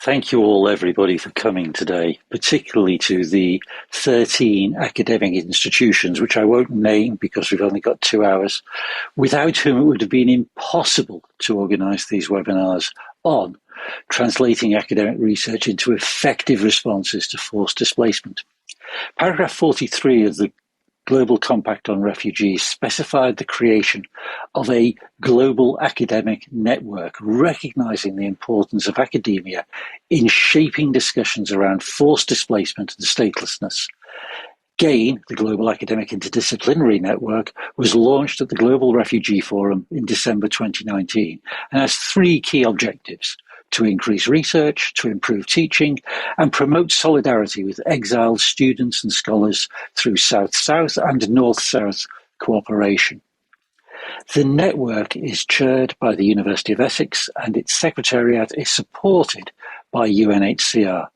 Thank you all, everybody, for coming today, particularly to the 13 academic institutions, which I won't name because we've only got 2 hours, without whom it would have been impossible to organise these webinars on translating academic research into effective responses to forced displacement. Paragraph 43 of the Global Compact on Refugees specified the creation of a global academic network, recognising the importance of academia in shaping discussions around forced displacement and statelessness. GAIN, the Global Academic Interdisciplinary Network, was launched at the Global Refugee Forum in December 2019 and has three key objectives: to increase research, to improve teaching, and promote solidarity with exiled students and scholars through South-South and North-South cooperation. The network is chaired by the University of Essex and its secretariat is supported by UNHCR.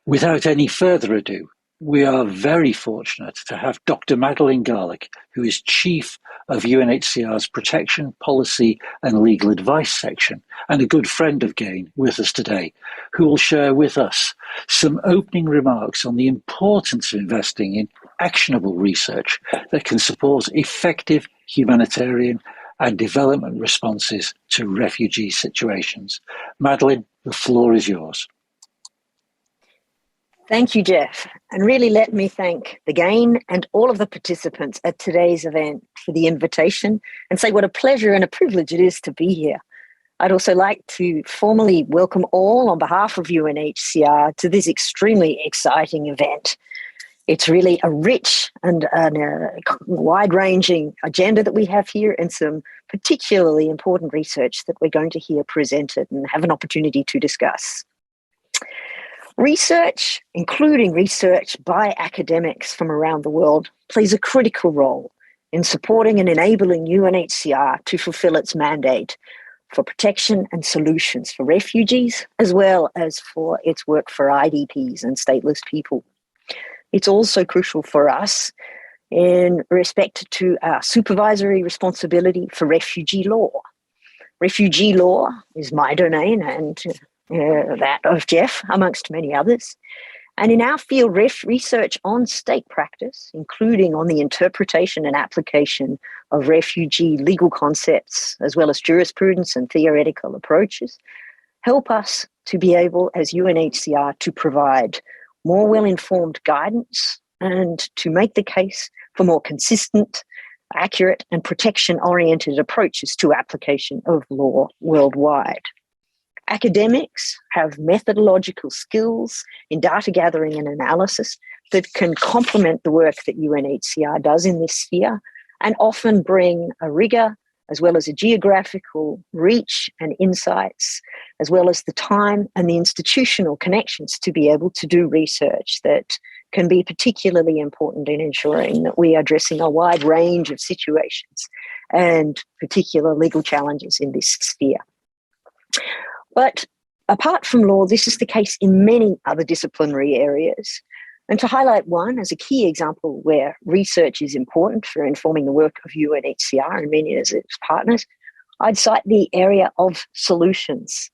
Without any further ado, we are very fortunate to have Dr. Madeleine Garlick, who is Chief of UNHCR's Protection, Policy and Legal Advice section, and a good friend of GAIN, with us today, who will share with us some opening remarks on the importance of investing in actionable research that can support effective humanitarian and development responses to refugee situations. Madeleine, the floor is yours. Thank you, Jeff. And really let me thank the GAIN and all of the participants at today's event for the invitation and say what a pleasure and a privilege it is to be here. I'd also like to formally welcome all on behalf of UNHCR to this extremely exciting event. It's really a rich and wide-ranging agenda that we have here and some particularly important research that we're going to hear presented and have an opportunity to discuss. Research, including research by academics from around the world, plays a critical role in supporting and enabling UNHCR to fulfill its mandate for protection and solutions for refugees, as well as for its work for IDPs and stateless people. It's also crucial for us in respect to our supervisory responsibility for refugee law. Refugee law is my domain and that of Jeff, amongst many others. And in our field, research on state practice, including on the interpretation and application of refugee legal concepts, as well as jurisprudence and theoretical approaches, help us to be able, as UNHCR, to provide more well-informed guidance and to make the case for more consistent, accurate, and protection-oriented approaches to application of law worldwide. Academics have methodological skills in data gathering and analysis that can complement the work that UNHCR does in this sphere and often bring a rigor as well as a geographical reach and insights, as well as the time and the institutional connections to be able to do research that can be particularly important in ensuring that we are addressing a wide range of situations and particular legal challenges in this sphere. But apart from law, this is the case in many other disciplinary areas. And to highlight one as a key example where research is important for informing the work of UNHCR and many of its partners, I'd cite the area of solutions.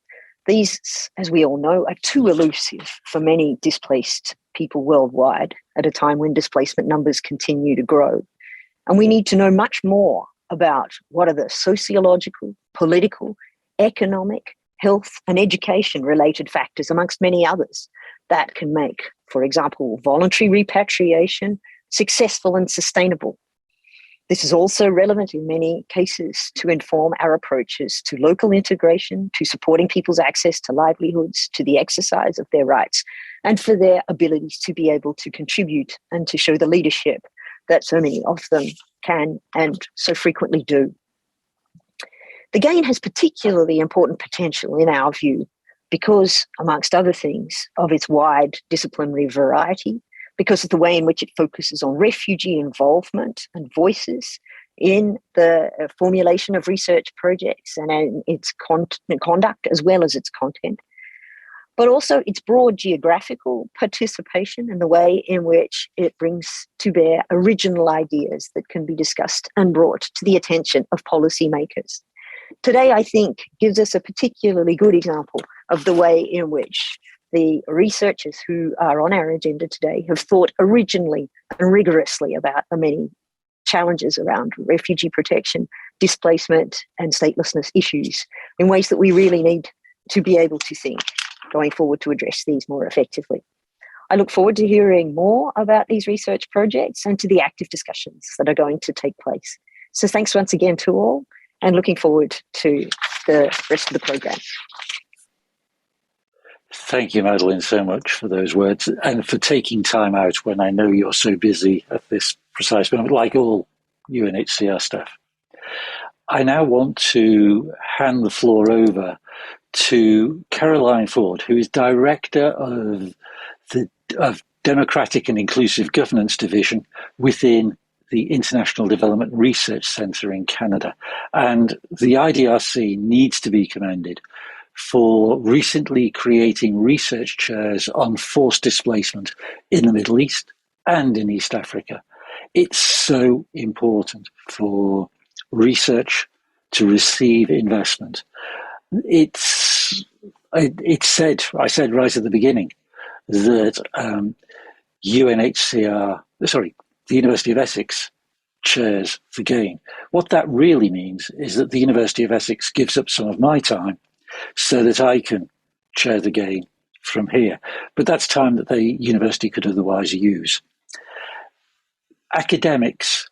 These, as we all know, are too elusive for many displaced people worldwide at a time when displacement numbers continue to grow. And we need to know much more about what are the sociological, political, economic, health and education related factors, amongst many others, that can make, for example, voluntary repatriation successful and sustainable. This is also relevant in many cases to inform our approaches to local integration, to supporting people's access to livelihoods, to the exercise of their rights, and for their abilities to be able to contribute and to show the leadership that so many of them can and so frequently do. The GAIN has particularly important potential in our view because, amongst other things, of its wide disciplinary variety, because of the way in which it focuses on refugee involvement and voices in the formulation of research projects and in its conduct as well as its content, but also its broad geographical participation and the way in which it brings to bear original ideas that can be discussed and brought to the attention of policymakers. Today, I think, gives us a particularly good example of the way in which the researchers who are on our agenda today have thought originally and rigorously about the many challenges around refugee protection, displacement, and statelessness issues in ways that we really need to be able to think going forward to address these more effectively. I look forward to hearing more about these research projects and to the active discussions that are going to take place. So thanks once again to all, and looking forward to the rest of the program. Thank you, Madeline, so much for those words and for taking time out when I know you're so busy at this precise moment, like all UNHCR staff. I now want to hand the floor over to Caroline Ford, who is Director of Democratic and Inclusive Governance Division within the International Development Research Centre in Canada. And the IDRC needs to be commended for recently creating research chairs on forced displacement in the Middle East and in East Africa. It's so important for research to receive investment. I said right at the beginning that the University of Essex chairs the GAIN. What that really means is that the University of Essex gives up some of my time so that I can chair the GAIN from here. But that's time that the university could otherwise use. Academics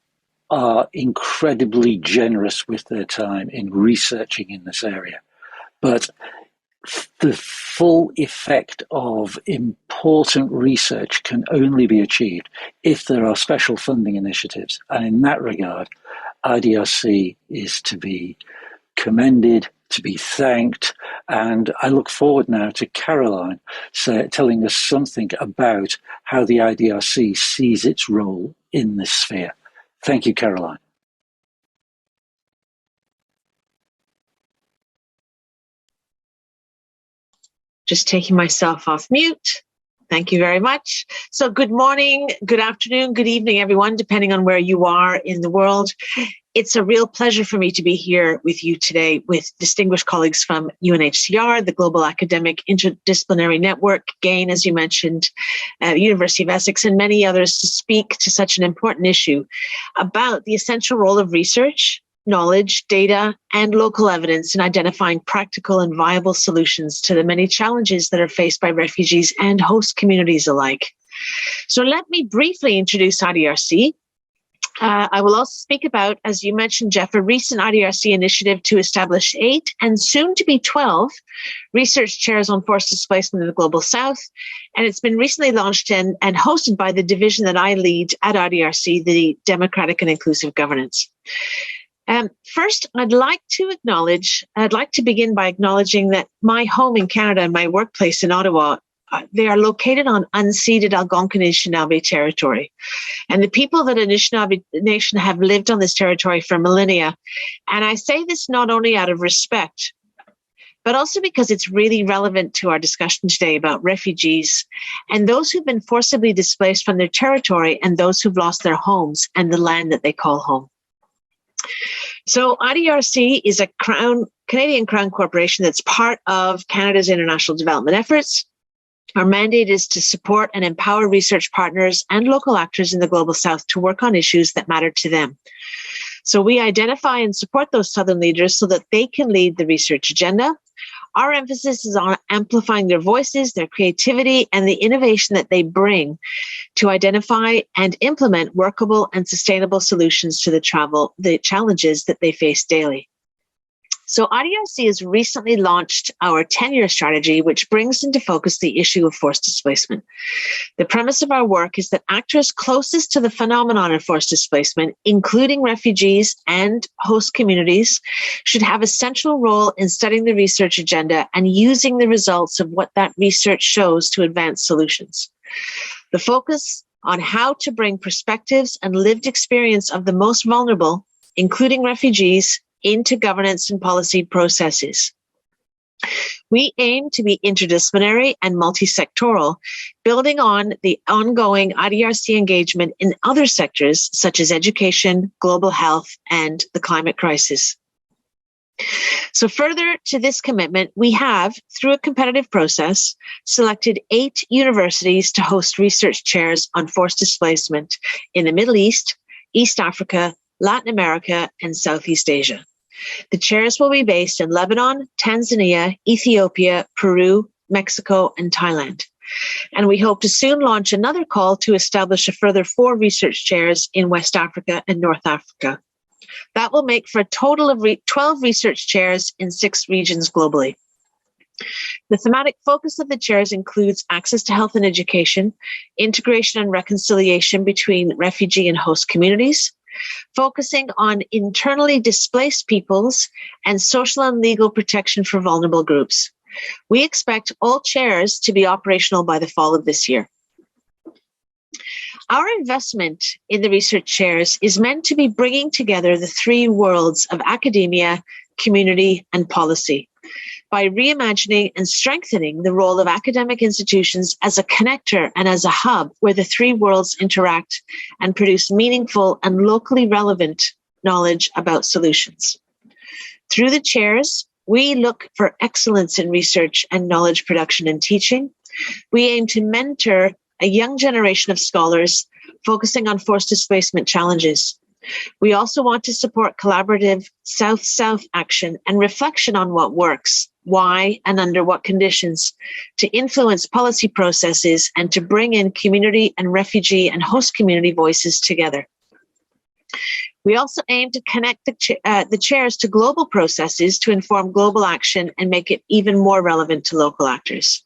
are incredibly generous with their time in researching in this area. But the full effect of important research can only be achieved if there are special funding initiatives. And in that regard, IDRC is to be commended, to be thanked. And I look forward now to Caroline telling us something about how the IDRC sees its role in this sphere. Thank you, Caroline. Just taking myself off mute. Thank you very much. So good morning, good afternoon, good evening, everyone, depending on where you are in the world. It's a real pleasure for me to be here with you today with distinguished colleagues from UNHCR, the Global Academic Interdisciplinary Network, GAIN, as you mentioned, University of Essex, and many others to speak to such an important issue about the essential role of research, knowledge, data, and local evidence in identifying practical and viable solutions to the many challenges that are faced by refugees and host communities alike. So let me briefly introduce IDRC. I will also speak about, as you mentioned, Jeff, a recent IDRC initiative to establish 8 and soon to be 12 research chairs on forced displacement in the Global South. And it's been recently launched and hosted by the division that I lead at IDRC, the Democratic and Inclusive Governance. First, I'd like to begin by acknowledging that my home in Canada and my workplace in Ottawa, they are located on unceded Algonquin Anishinaabe territory. And the people of the Anishinaabe Nation have lived on this territory for millennia. And I say this not only out of respect, but also because it's really relevant to our discussion today about refugees and those who've been forcibly displaced from their territory and those who've lost their homes and the land that they call home. So IDRC is a Canadian Crown corporation that's part of Canada's international development efforts. Our mandate is to support and empower research partners and local actors in the Global South to work on issues that matter to them. So we identify and support those Southern leaders so that they can lead the research agenda. Our emphasis is on amplifying their voices, their creativity, and the innovation that they bring to identify and implement workable and sustainable solutions to the challenges that they face daily. So IDRC has recently launched our 10-year strategy, which brings into focus the issue of forced displacement. The premise of our work is that actors closest to the phenomenon of forced displacement, including refugees and host communities, should have a central role in studying the research agenda and using the results of what that research shows to advance solutions. The focus on how to bring perspectives and lived experience of the most vulnerable, including refugees, into governance and policy processes. We aim to be interdisciplinary and multi-sectoral, building on the ongoing IDRC engagement in other sectors such as education, global health, and the climate crisis. So further to this commitment, we have, through a competitive process, selected 8 universities to host research chairs on forced displacement in the Middle East, East Africa, Latin America, and Southeast Asia. The chairs will be based in Lebanon, Tanzania, Ethiopia, Peru, Mexico, and Thailand. And we hope to soon launch another call to establish a further 4 research chairs in West Africa and North Africa. That will make for a total of 12 research chairs in 6 regions globally. The thematic focus of the chairs includes access to health and education, integration and reconciliation between refugee and host communities, focusing on internally displaced peoples, and social and legal protection for vulnerable groups. We expect all chairs to be operational by the fall of this year. Our investment in the research chairs is meant to be bringing together the 3 worlds of academia, community, and policy by reimagining and strengthening the role of academic institutions as a connector and as a hub where the 3 worlds interact and produce meaningful and locally relevant knowledge about solutions. Through the chairs, we look for excellence in research and knowledge production and teaching. We aim to mentor a young generation of scholars focusing on forced displacement challenges. We also want to support collaborative South-South action and reflection on what works, why, and under what conditions, to influence policy processes and to bring in community and refugee and host community voices together. We also aim to connect the chairs to global processes to inform global action and make it even more relevant to local actors.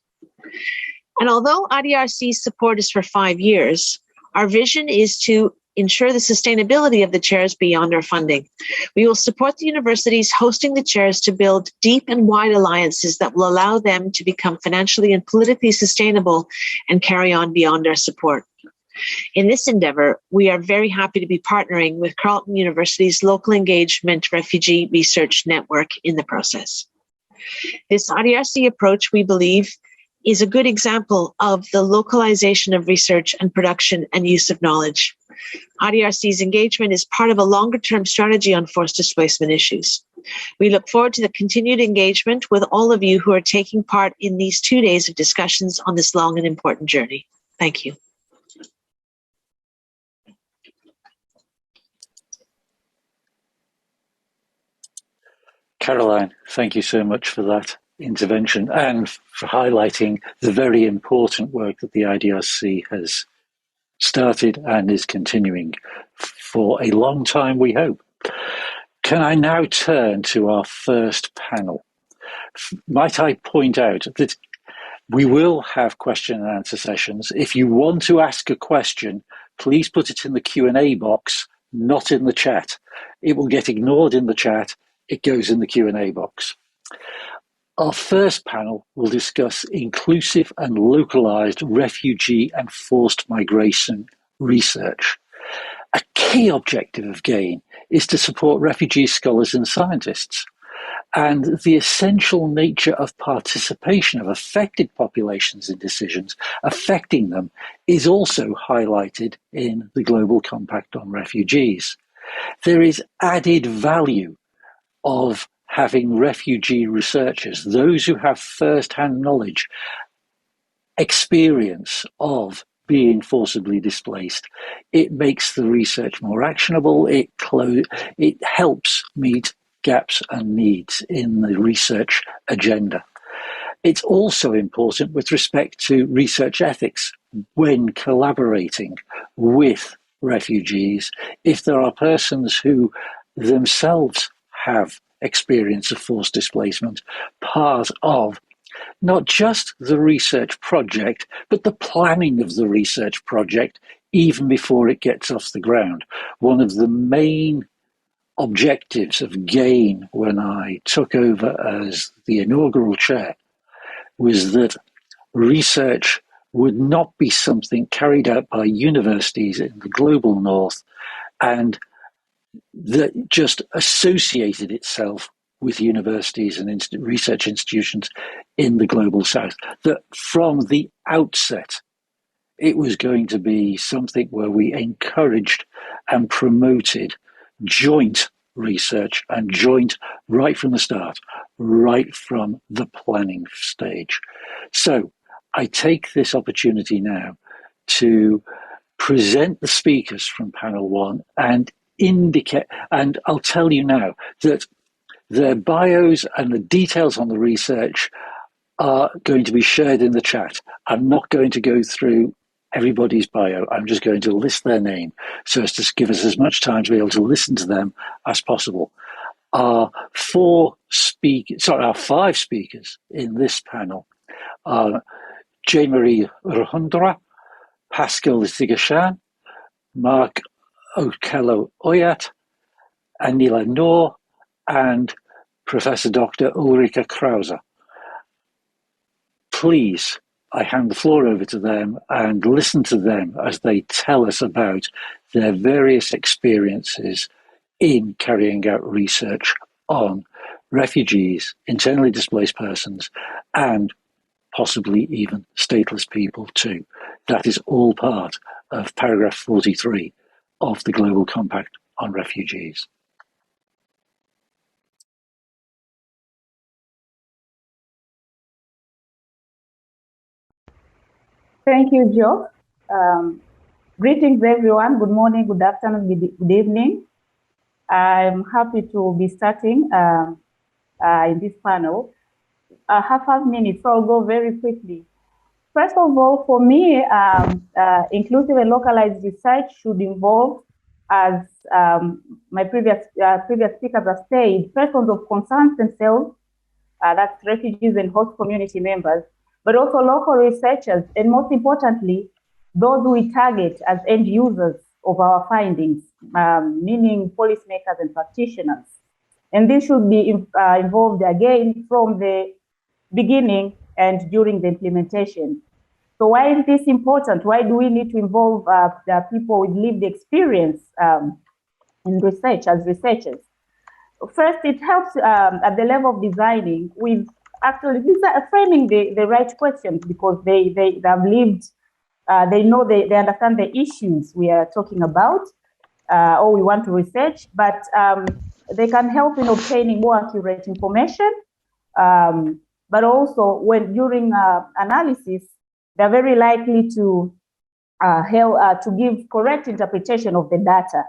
And although IDRC's support is for 5 years, our vision is to ensure the sustainability of the chairs beyond our funding. We will support the universities hosting the chairs to build deep and wide alliances that will allow them to become financially and politically sustainable and carry on beyond our support. In this endeavor, we are very happy to be partnering with Carleton University's Local Engagement Refugee Research Network in the process. This IDRC approach, we believe, is a good example of the localization of research and production and use of knowledge. IDRC's engagement is part of a longer-term strategy on forced displacement issues. We look forward to the continued engagement with all of you who are taking part in these 2 days of discussions on this long and important journey. Thank you. Caroline, thank you so much for that intervention and for highlighting the very important work that the IDRC has started and is continuing for a long time, we hope. Can I now turn to our first panel? Might I point out that we will have question and answer sessions. If you want to ask a question, please put it in the Q&A box, not in the chat. It will get ignored in the chat. It goes in the Q&A box. Our first panel will discuss inclusive and localized refugee and forced migration research. A key objective of GAIN is to support refugee scholars and scientists, and the essential nature of participation of affected populations in decisions affecting them is also highlighted in the Global Compact on Refugees. There is added value of having refugee researchers, those who have first-hand knowledge, experience of being forcibly displaced. It makes the research more actionable. It helps meet gaps and needs in the research agenda. It's also important with respect to research ethics when collaborating with refugees. If there are persons who themselves have experience of forced displacement, part of not just the research project, but the planning of the research project even before it gets off the ground. One of the main objectives of GAIN when I took over as the inaugural chair was that research would not be something carried out by universities in the global north and that just associated itself with universities and research institutions in the global south. That from the outset, it was going to be something where we encouraged and promoted joint research and joint right from the start, right from the planning stage. So I take this opportunity now to present the speakers from panel one and indicate, and I'll tell you now that their bios and the details on the research are going to be shared in the chat. I'm not going to go through everybody's bio. I'm just going to list their name so as to give us as much time to be able to listen to them as possible. Our five speakers in this panel are J. Marie Ruhundra, Pascal Zigashan, Mark Okello Oyat, Anila Noor, and Professor Dr. Ulrike Krause. Please, I hand the floor over to them and listen to them as they tell us about their various experiences in carrying out research on refugees, internally displaced persons, and possibly even stateless people too. That is all part of paragraph 43 of the Global Compact on Refugees. Thank you, Joe. Greetings, everyone. Good morning, good afternoon, good evening. I'm happy to be starting in this panel. I have 5 minutes, so I'll go very quickly. First of all, for me, inclusive and localized research should involve, as my previous speakers have said, persons of concern themselves, that's refugees and host community members, but also local researchers, and most importantly, those we target as end users of our findings, meaning policymakers and practitioners. And this should be involved again from the beginning and during the implementation. So why is this important? Why do we need to involve the people with lived experience in research as researchers? First, it helps at the level of designing with actually framing the right questions, because they have lived, they know, they understand the issues we are talking about or we want to research, but they can help in obtaining more accurate information. But also when during analysis, they're very likely to help to give correct interpretation of the data.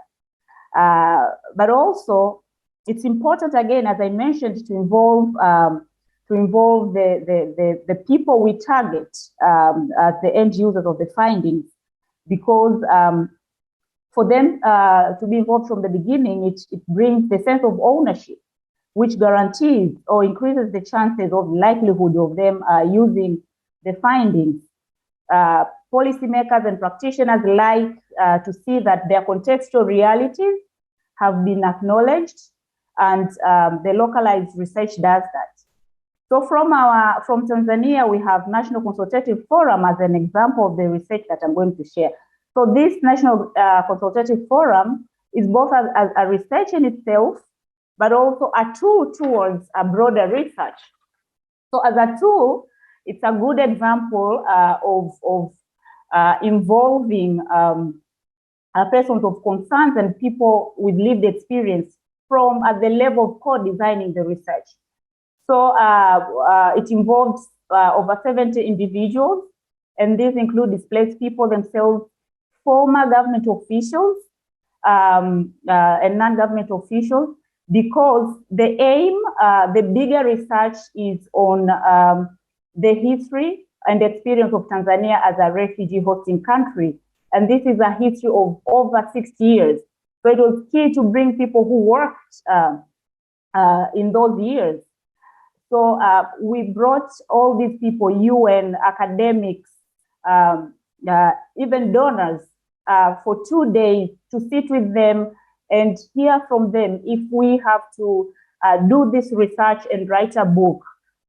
But also, it's important, again, as I mentioned, to involve the people we target as the end users of the findings, because for them to be involved from the beginning, it brings the sense of ownership, which guarantees or increases the chances of likelihood of them using the findings. Policymakers and practitioners like to see that their contextual realities have been acknowledged, and the localized research does that. So from Tanzania, we have National Consultative Forum as an example of the research that I'm going to share. So this National Consultative Forum is both a research in itself, but also a tool towards a broader research. So as a tool, it's a good example of involving persons of concerns and people with lived experience from at the level of co-designing the research. So it involves over 70 individuals, and these include displaced people themselves, former government officials, and non-government officials, because the aim, the bigger research is on the history and experience of Tanzania as a refugee hosting country. And this is a history of over 60 years. So it was key to bring people who worked in those years. So we brought all these people, UN, academics, even donors, for 2 days to sit with them and hear from them if we have to do this research and write a book.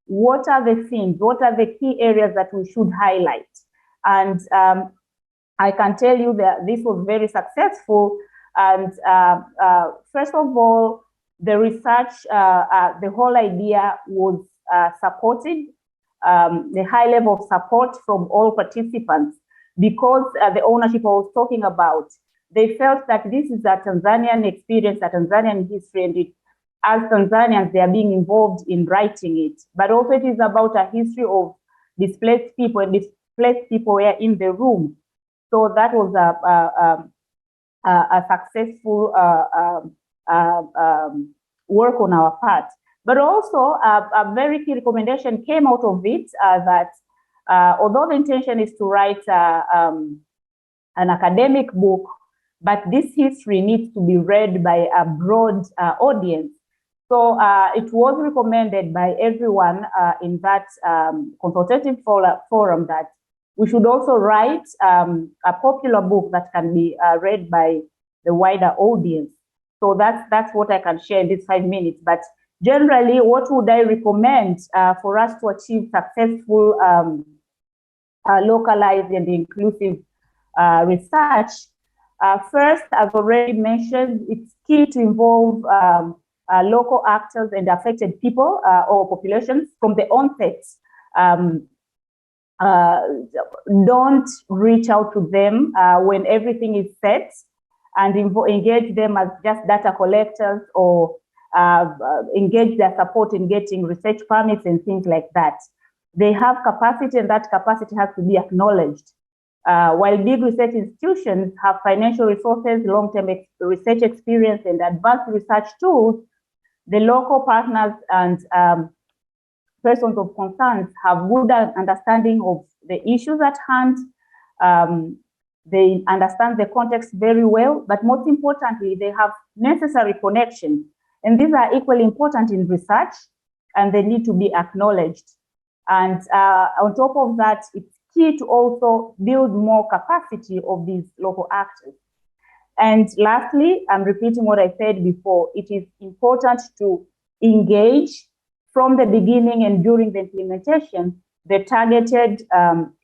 What are the themes? What are the key areas that we should highlight? And I can tell you that this was very successful. And first of all, the research, the whole idea was supported, the high level of support from all participants, because the ownership I was talking about, they felt that this is a Tanzanian experience, a Tanzanian history, and as Tanzanians, they are being involved in writing it. But also it is about a history of displaced people, and displaced people were in the room. So that was a successful work on our part. But also a very key recommendation came out of it that although the intention is to write an academic book, but this history needs to be read by a broad audience. So it was recommended by everyone in that consultative forum that we should also write a popular book that can be read by the wider audience. So that's what I can share in these 5 minutes. But generally, what would I recommend for us to achieve successful localized and inclusive research? First, I've already mentioned, it's key to involve local actors and affected people or populations from the onset. Don't reach out to them when everything is set, and engage them as just data collectors, or engage their support in getting research permits and things like that. They have capacity, and that capacity has to be acknowledged. While big research institutions have financial resources, long-term research experience, and advanced research tools, the local partners and persons of concerns have good understanding of the issues at hand. They understand the context very well, but most importantly, they have necessary connections. And these are equally important in research, and they need to be acknowledged. And on top of that, it's key to also build more capacity of these local actors. And lastly, I'm repeating what I said before, it is important to engage from the beginning and during the implementation the targeted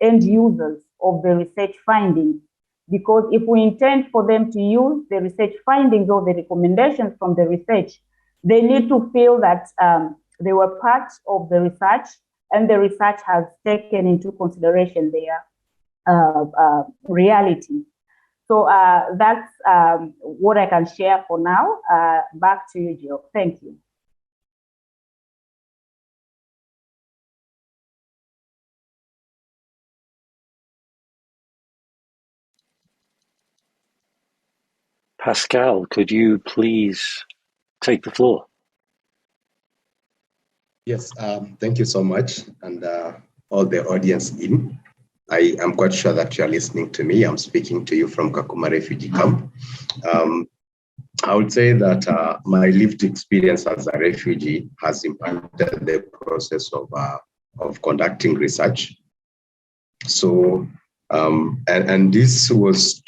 end users of the research findings. Because if we intend for them to use the research findings or the recommendations from the research, they need to feel that they were part of the research, and the research has taken into consideration their reality. So that's what I can share for now. Back to you, Jill. Thank you. Pascal, could you please take the floor? Yes, thank you so much, and all the audience in. I am quite sure that you are listening to me. I'm speaking to you from Kakuma refugee camp. I would say that my lived experience as a refugee has impacted the process of conducting research. So, and this was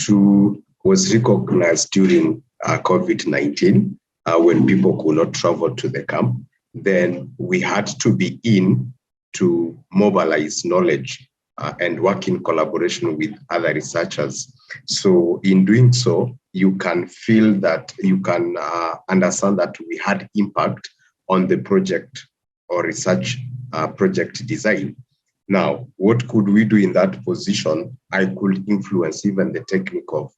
recognized during COVID-19 when people could not travel to the camp. Then we had to begin to mobilize knowledge and work in collaboration with other researchers. So in doing so, you can feel that you can understand that we had impact on the project or research project design. Now, what could we do in that position? I could influence even the technique of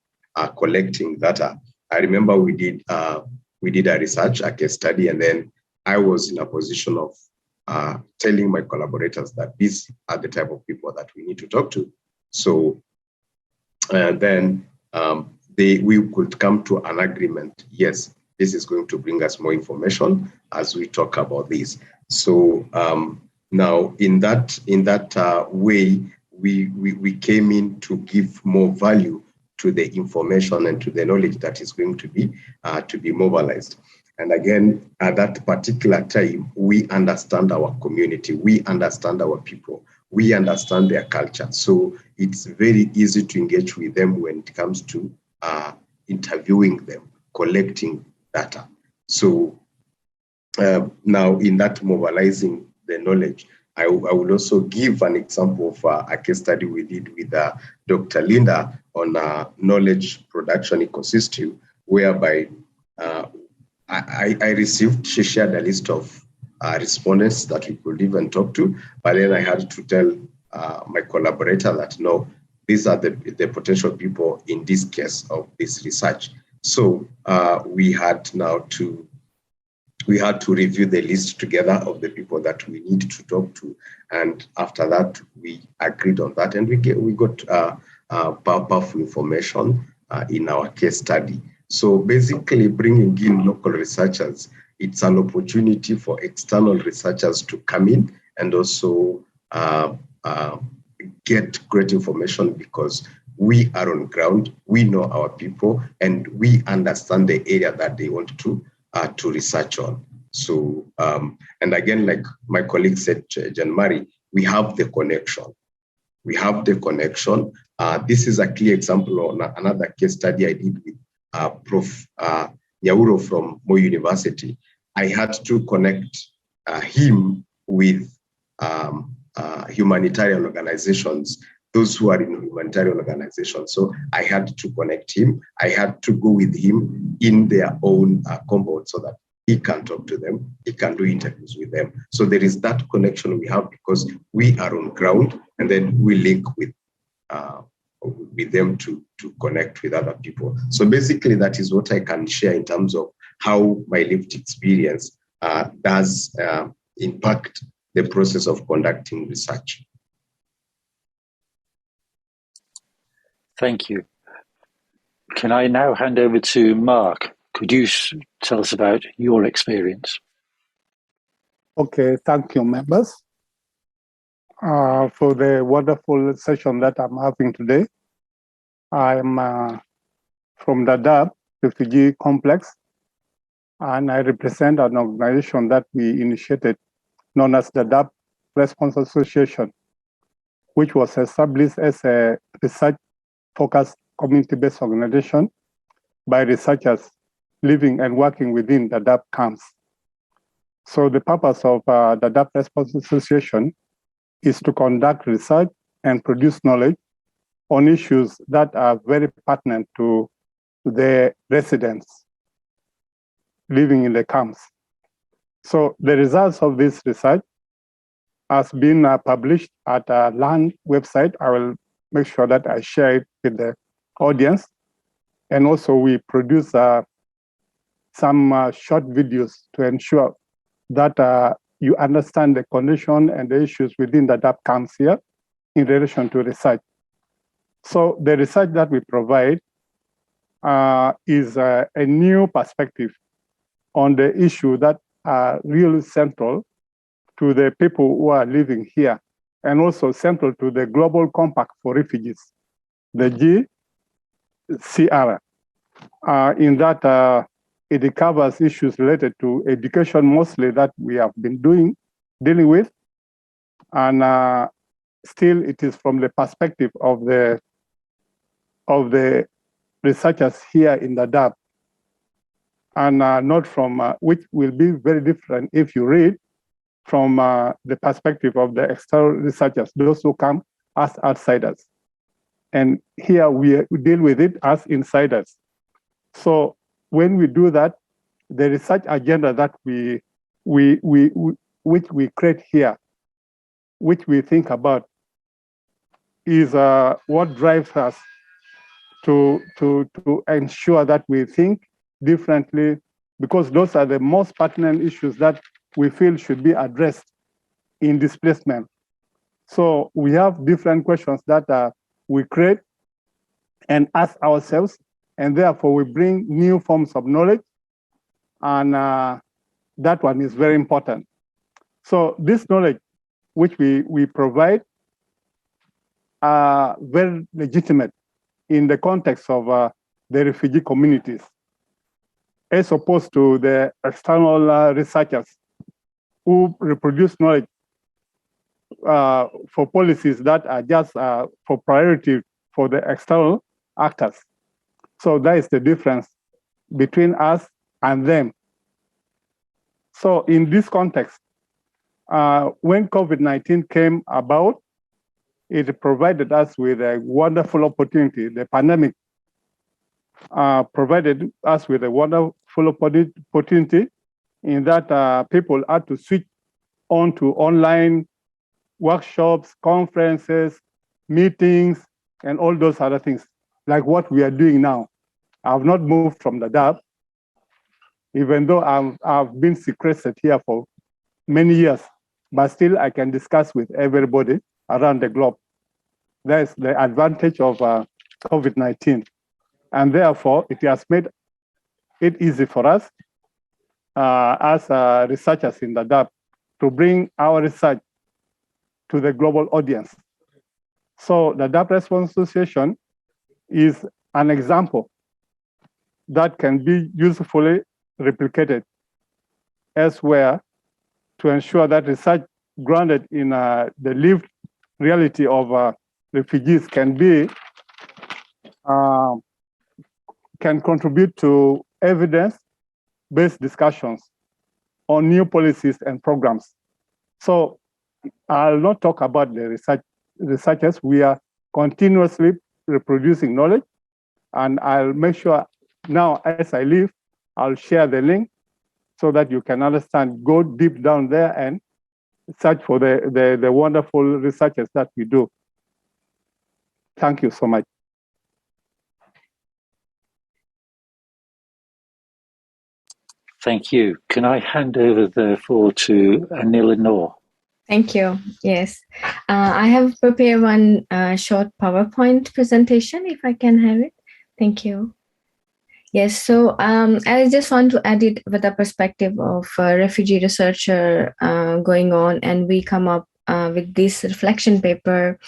collecting data. I remember we did a research, a case study, and then I was in a position of telling my collaborators that these are the type of people that we need to talk to. So then we could come to an agreement. Yes, this is going to bring us more information as we talk about this. So now in that way, we came in to give more value to the information and to the knowledge that is going to be mobilized. And again, at that particular time, we understand our community, we understand our people, we understand their culture. So it's very easy to engage with them when it comes to interviewing them, collecting data. So now in that mobilizing the knowledge, I will also give an example of a case study we did with Dr. Linda on knowledge production ecosystem, whereby she shared a list of respondents that we could even talk to, but then I had to tell my collaborator that no, these are the potential people in this case of this research. So we had to review the list together of the people that we need to talk to, and after that we agreed on that, and we got powerful information in our case study. So basically, bringing in local researchers, it's an opportunity for external researchers to come in and also get great information, because we are on ground, we know our people, and we understand the area that they want to research on. So, and again, like my colleague said, Jean-Marie, we have the connection. We have the connection. This is a clear example on another case study I did with Prof. Nyauro from Moi University. I had to connect him with humanitarian organizations, those who are in humanitarian organizations. So I had to connect him. I had to go with him in their own compound so that he can talk to them, he can do interviews with them. So there is that connection we have because we are on ground, and then we link with them to connect with other people. So basically that is what I can share in terms of how my lived experience does impact the process of conducting research. Thank you. Can I now hand over to Mark? Could you tell us about your experience? Okay, thank you, members, for the wonderful session that I'm having today. I'm from the Dadaab Refugee Complex, and I represent an organization that we initiated known as the Dadaab Response Association, which was established as a research-focused community-based organization by researchers living and working within the Dadaab camps. So the purpose of the Dadaab Response Association is to conduct research and produce knowledge on issues that are very pertinent to the residents living in the camps. So the results of this research has been published at a LAN website. I will make sure that I share it with the audience. And also we produce some short videos to ensure that you understand the condition and the issues within the Dadaab camps here in relation to research. So the research that we provide is a new perspective on the issue that are really central to the people who are living here, and also central to the Global Compact for Refugees, the GCR. In that, it covers issues related to education mostly that we have been dealing with, and still it is from the perspective of the researchers here in the Dadaab, and not from which will be very different if you read from the perspective of the external researchers, those who come as outsiders. And here we deal with it as insiders. So when we do that, the research agenda that which we create here, which we think about, is what drives us to ensure that we think differently, because those are the most pertinent issues that we feel should be addressed in displacement. So we have different questions that we create and ask ourselves, and therefore we bring new forms of knowledge, and that one is very important. So this knowledge which we provide are very legitimate in the context of the refugee communities, as opposed to the external researchers who reproduce knowledge for policies that are just for priority for the external actors. So that is the difference between us and them. So in this context, when COVID-19 came about, it provided us with a wonderful opportunity. The pandemic provided us with a wonderful opportunity in that people had to switch on to online workshops, conferences, meetings, and all those other things, like what we are doing now. I've not moved from the Dadaab, even though I've been sequestered here for many years, but still I can discuss with everybody around the globe. That's the advantage of COVID-19. And therefore, it has made it easy for us as researchers in the Dadaab to bring our research to the global audience. So the Dadaab Response Association is an example that can be usefully replicated elsewhere to ensure that research grounded in the lived reality of refugees can contribute to evidence-based discussions on new policies and programs. So I'll not talk about the researchers. We are continuously reproducing knowledge, and I'll make sure now as I leave, I'll share the link so that you can understand, go deep down there and search for the wonderful researchers that we do. Thank you so much. Thank you. Can I hand over the floor to Anila? Thank you. Yes. I have prepared one short PowerPoint presentation, if I can have it. Thank you. Yes, so I just want to add it with the perspective of a refugee researcher going on, and we come up with this reflection paper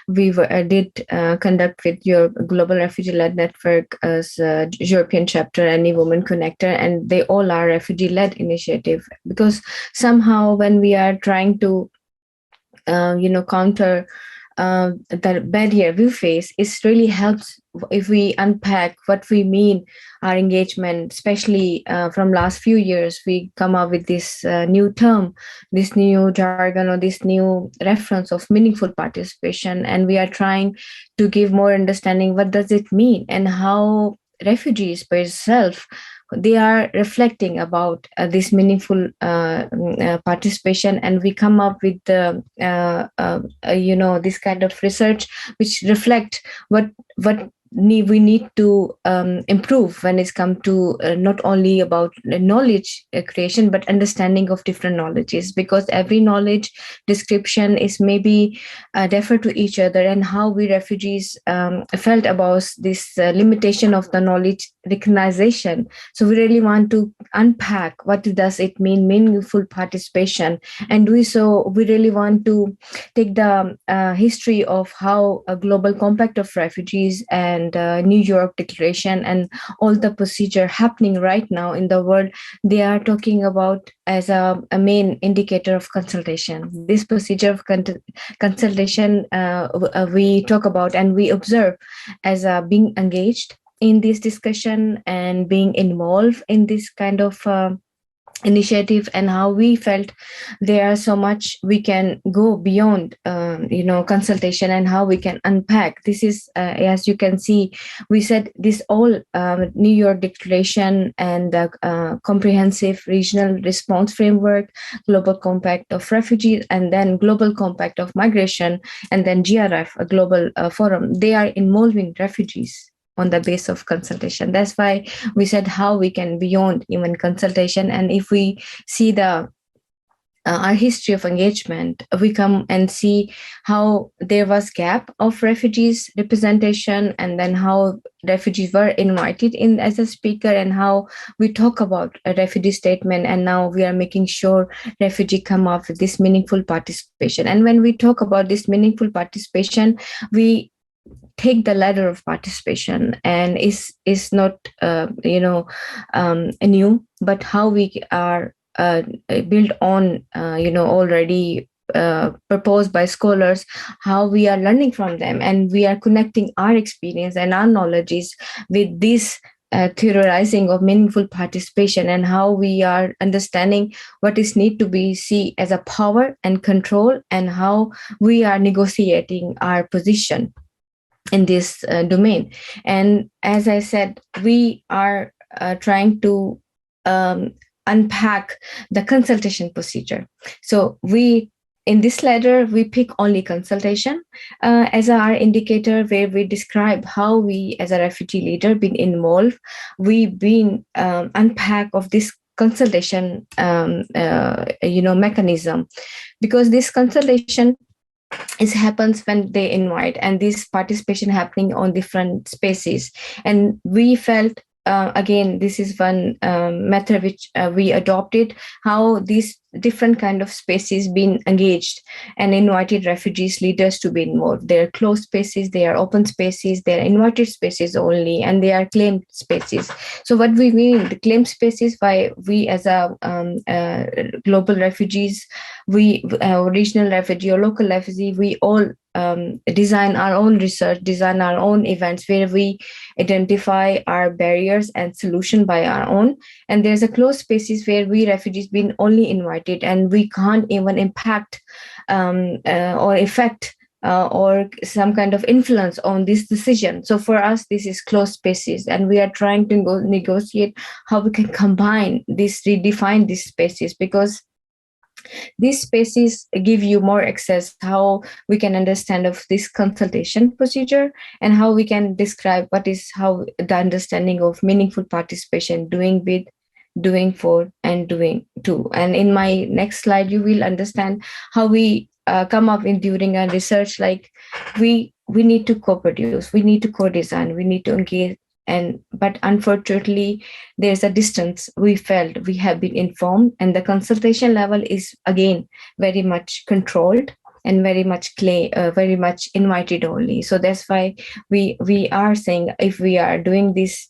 we did conduct with your Global Refugee-led Network as European chapter and the Women Connector, and they all are refugee-led initiative, because somehow when we are trying to counter the barrier we face, it really helps if we unpack what we mean, our engagement, especially from last few years, we come up with this new term, this new jargon, or this new reference of meaningful participation. And we are trying to give more understanding, what does it mean, and how refugees by itself, they are reflecting about this meaningful participation, and we come up with this kind of research which reflect what we need to improve when it's come to not only about knowledge creation but understanding of different knowledges, because every knowledge description is maybe differ to each other, and how we refugees felt about this limitation of the knowledge recognition. So we really want to unpack what does it mean meaningful participation, and we really want to take the history of how a global compact of refugees and New York Declaration and all the procedure happening right now in the world, they are talking about as a main indicator of consultation. This procedure of consultation we talk about and we observe as being engaged in this discussion and being involved in this kind of initiative, and how we felt there are so much we can go beyond consultation, and how we can unpack. This is as you can see, we said this all New York Declaration and the comprehensive regional response framework, Global Compact of Refugees, and then Global Compact of Migration, and then GRF, a global forum, they are involving refugees on the base of consultation. That's why we said how we can beyond even consultation. And if we see the our history of engagement, we come and see how there was gap of refugees representation, and then how refugees were invited in as a speaker, and how we talk about a refugee statement, and now we are making sure refugee come up with this meaningful participation. And when we talk about this meaningful participation, we take the ladder of participation, and is not new, but how we are built on already proposed by scholars, how we are learning from them, and we are connecting our experience and our knowledges with this theorizing of meaningful participation, and how we are understanding what is need to be seen as a power and control, and how we are negotiating our position in this domain. And as I said, we are trying to unpack the consultation procedure. So we in this ladder, we pick only consultation as our indicator, where we describe how we, as a refugee leader, been involved. We've been unpack of this consultation, mechanism, because this consultation happens when they invite, and this participation happening on different spaces. And we felt again, this is one method which we adopted, how these different kind of spaces been engaged and invited refugees leaders to be involved. They are closed spaces, they are open spaces, they are invited spaces only, and they are claimed spaces. So what we mean, the claimed spaces, by we as a global refugees, we regional refugee or local refugee, we all design our own research, design our own events, where we identify our barriers and solution by our own. And there's a closed spaces where we refugees been only invited, and we can't even impact or affect or some kind of influence on this decision. So for us, this is closed spaces, and we are trying to negotiate how we can combine this, redefine these spaces, because these spaces give you more access, how we can understand of this consultation procedure, and how we can describe what is how the understanding of meaningful participation, doing with, doing for, and doing to. And in my next slide, you will understand how we come up in during our research, like we need to co-produce, we need to co-design, we need to engage. But unfortunately, there's a distance. We felt we have been informed, and the consultation level is again very much controlled and very much very much invited only. So that's why we are saying, if we are doing this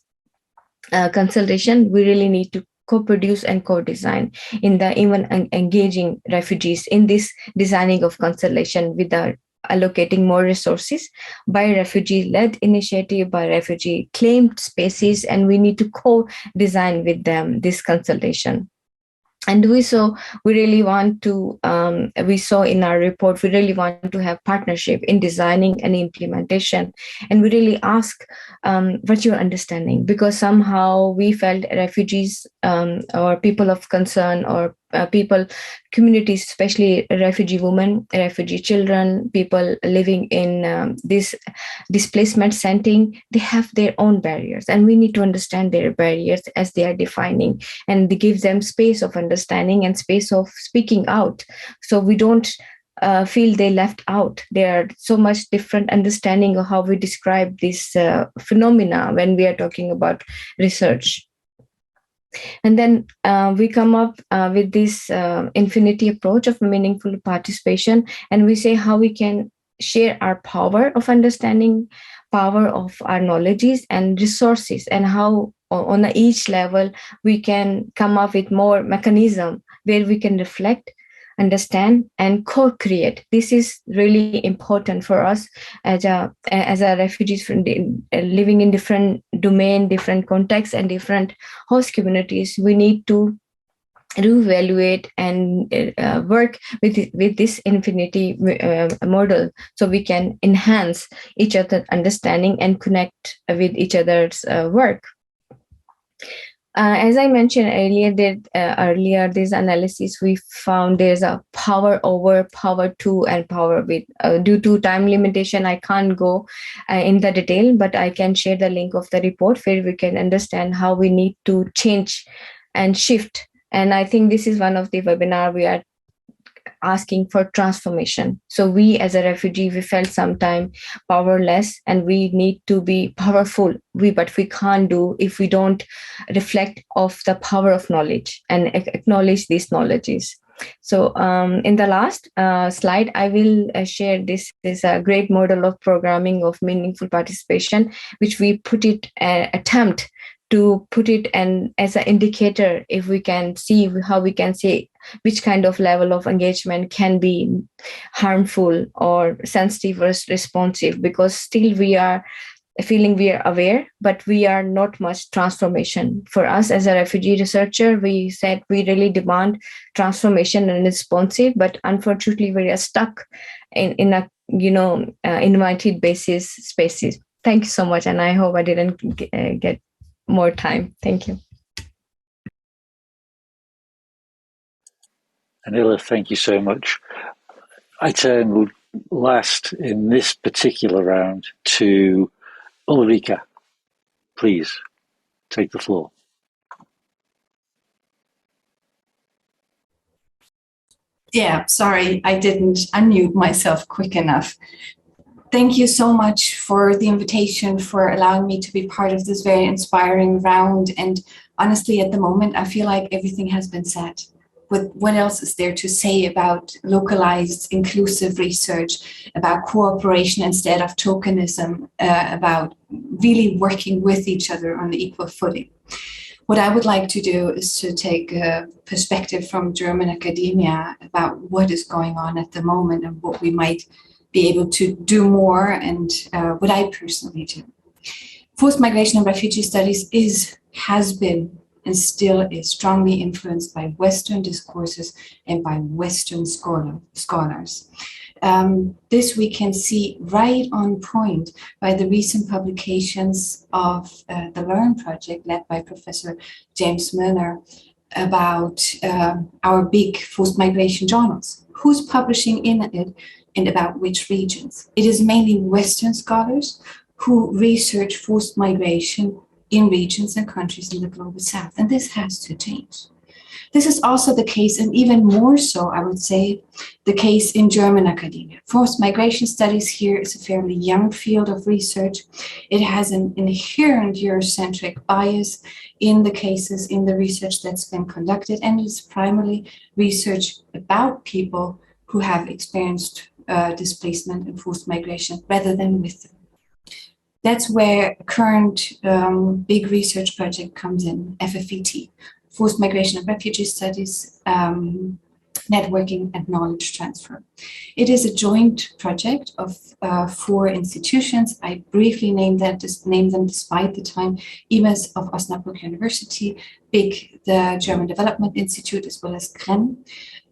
consultation, we really need to co-produce and co-design in the even engaging refugees in this designing of consultation, without allocating more resources by refugee-led initiative, by refugee-claimed spaces, and we need to co-design with them this consultation. And we really want to, we saw in our report, we really want to have partnership in designing and implementation. And we really ask what's your understanding, because somehow we felt refugees or people of concern, or people, communities, especially refugee women, refugee children, people living in this displacement setting, they have their own barriers, and we need to understand their barriers as they are defining, and they give them space of understanding and space of speaking out, so we don't feel they left out. There are so much different understanding of how we describe this phenomena when we are talking about research. And then we come up with this infinity approach of meaningful participation, and we say how we can share our power of understanding, power of our knowledges and resources, and how on each level we can come up with more mechanism where we can reflect, understand, and co-create. This is really important for us as a refugees living in different domain, different contexts, and different host communities. We need to reevaluate and work with this infinity model, so we can enhance each other's understanding and connect with each other's work. As I mentioned earlier, this analysis, we found there's a power over, power to, and power with. Due to time limitation, I can't go in the detail, but I can share the link of the report where we can understand how we need to change and shift. And I think this is one of the webinar we are asking for transformation. So we as a refugee, we felt sometime powerless, and we need to be powerful. But we can't do if we don't reflect of the power of knowledge and acknowledge these knowledges. So in the last slide, I will share this is a great model of programming of meaningful participation, which we put it attempt to put it and as an indicator, if we can see how we can say which kind of level of engagement can be harmful or sensitive or responsive, because still we are feeling we are aware, but we are not much transformation. For us as a refugee researcher, we said we really demand transformation and responsive, but unfortunately we are stuck in a invited basis spaces. Thank you so much, and I hope I didn't get more time. Thank you. Anila, thank you so much. I turn last in this particular round to Ulrika. Please take the floor. Yeah, sorry, I didn't unmute myself quick enough. Thank you so much for the invitation, for allowing me to be part of this very inspiring round. And honestly, at the moment, I feel like everything has been said. What else is there to say about localized, inclusive research, about cooperation instead of tokenism, about really working with each other on the equal footing? What I would like to do is to take a perspective from German academia about what is going on at the moment and what we might be able to do more, and what I personally do. Forced migration and refugee studies has been and still is strongly influenced by Western discourses and by Western scholars. This we can see right on point by the recent publications of the LEARN project led by Professor James Milner about our big forced migration journals. Who's publishing in it and about which regions? It is mainly Western scholars who research forced migration in regions and countries in the Global South, and this has to change. This is also the case, and even more so, I would say, the case in German academia. Forced migration studies here is a fairly young field of research. It has an inherent Eurocentric bias in the cases, in the research that's been conducted, and it's primarily research about people who have experienced displacement and forced migration rather than with them. That's where current big research project comes in, FFET, Forced Migration and Refugee Studies, Networking and Knowledge Transfer. It is a joint project of 4 institutions. I briefly named them despite the time: IMES of Osnabrück University, BIG, the German Development Institute, as well as GREM,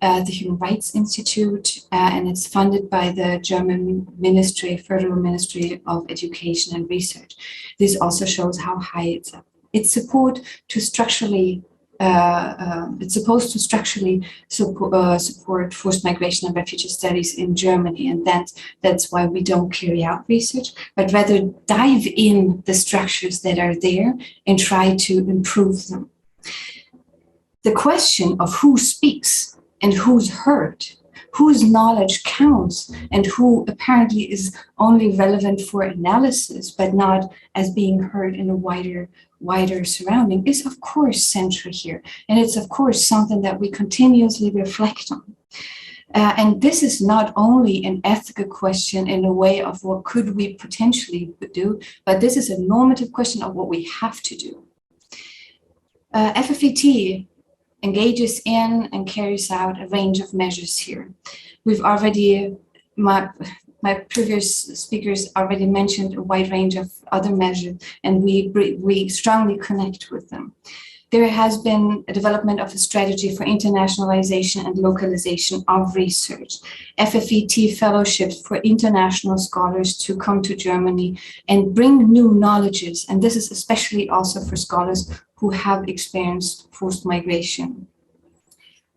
the Human Rights Institute, and it's funded by the German Federal Ministry of Education and Research. This also shows how high it's up. It's supposed to structurally support forced migration and refugee studies in Germany, and that's why we don't carry out research, but rather dive in the structures that are there and try to improve them. The question of who speaks and who's heard, whose knowledge counts, and who apparently is only relevant for analysis, but not as being heard in a wider surrounding, is of course central here. And it's of course something that we continuously reflect on. And this is not only an ethical question in a way of what could we potentially do, but this is a normative question of what we have to do. FFET engages in and carries out a range of measures here. We've already, my previous speakers already mentioned a wide range of other measures, and we strongly connect with them. There has been a development of a strategy for internationalization and localization of research, FFET fellowships for international scholars to come to Germany and bring new knowledges, and this is especially also for scholars who have experienced forced migration.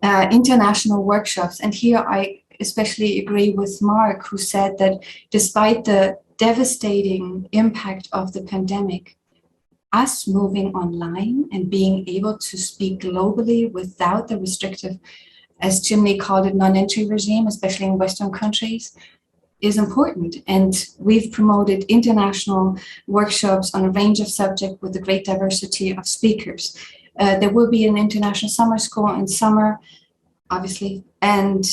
International workshops, and here I especially agree with Mark, who said that despite the devastating impact of the pandemic, us moving online and being able to speak globally without the restrictive, as Jimmy called it, non-entry regime, especially in Western countries, is important. And we've promoted international workshops on a range of subjects with a great diversity of speakers. There will be an international summer school in summer, obviously, and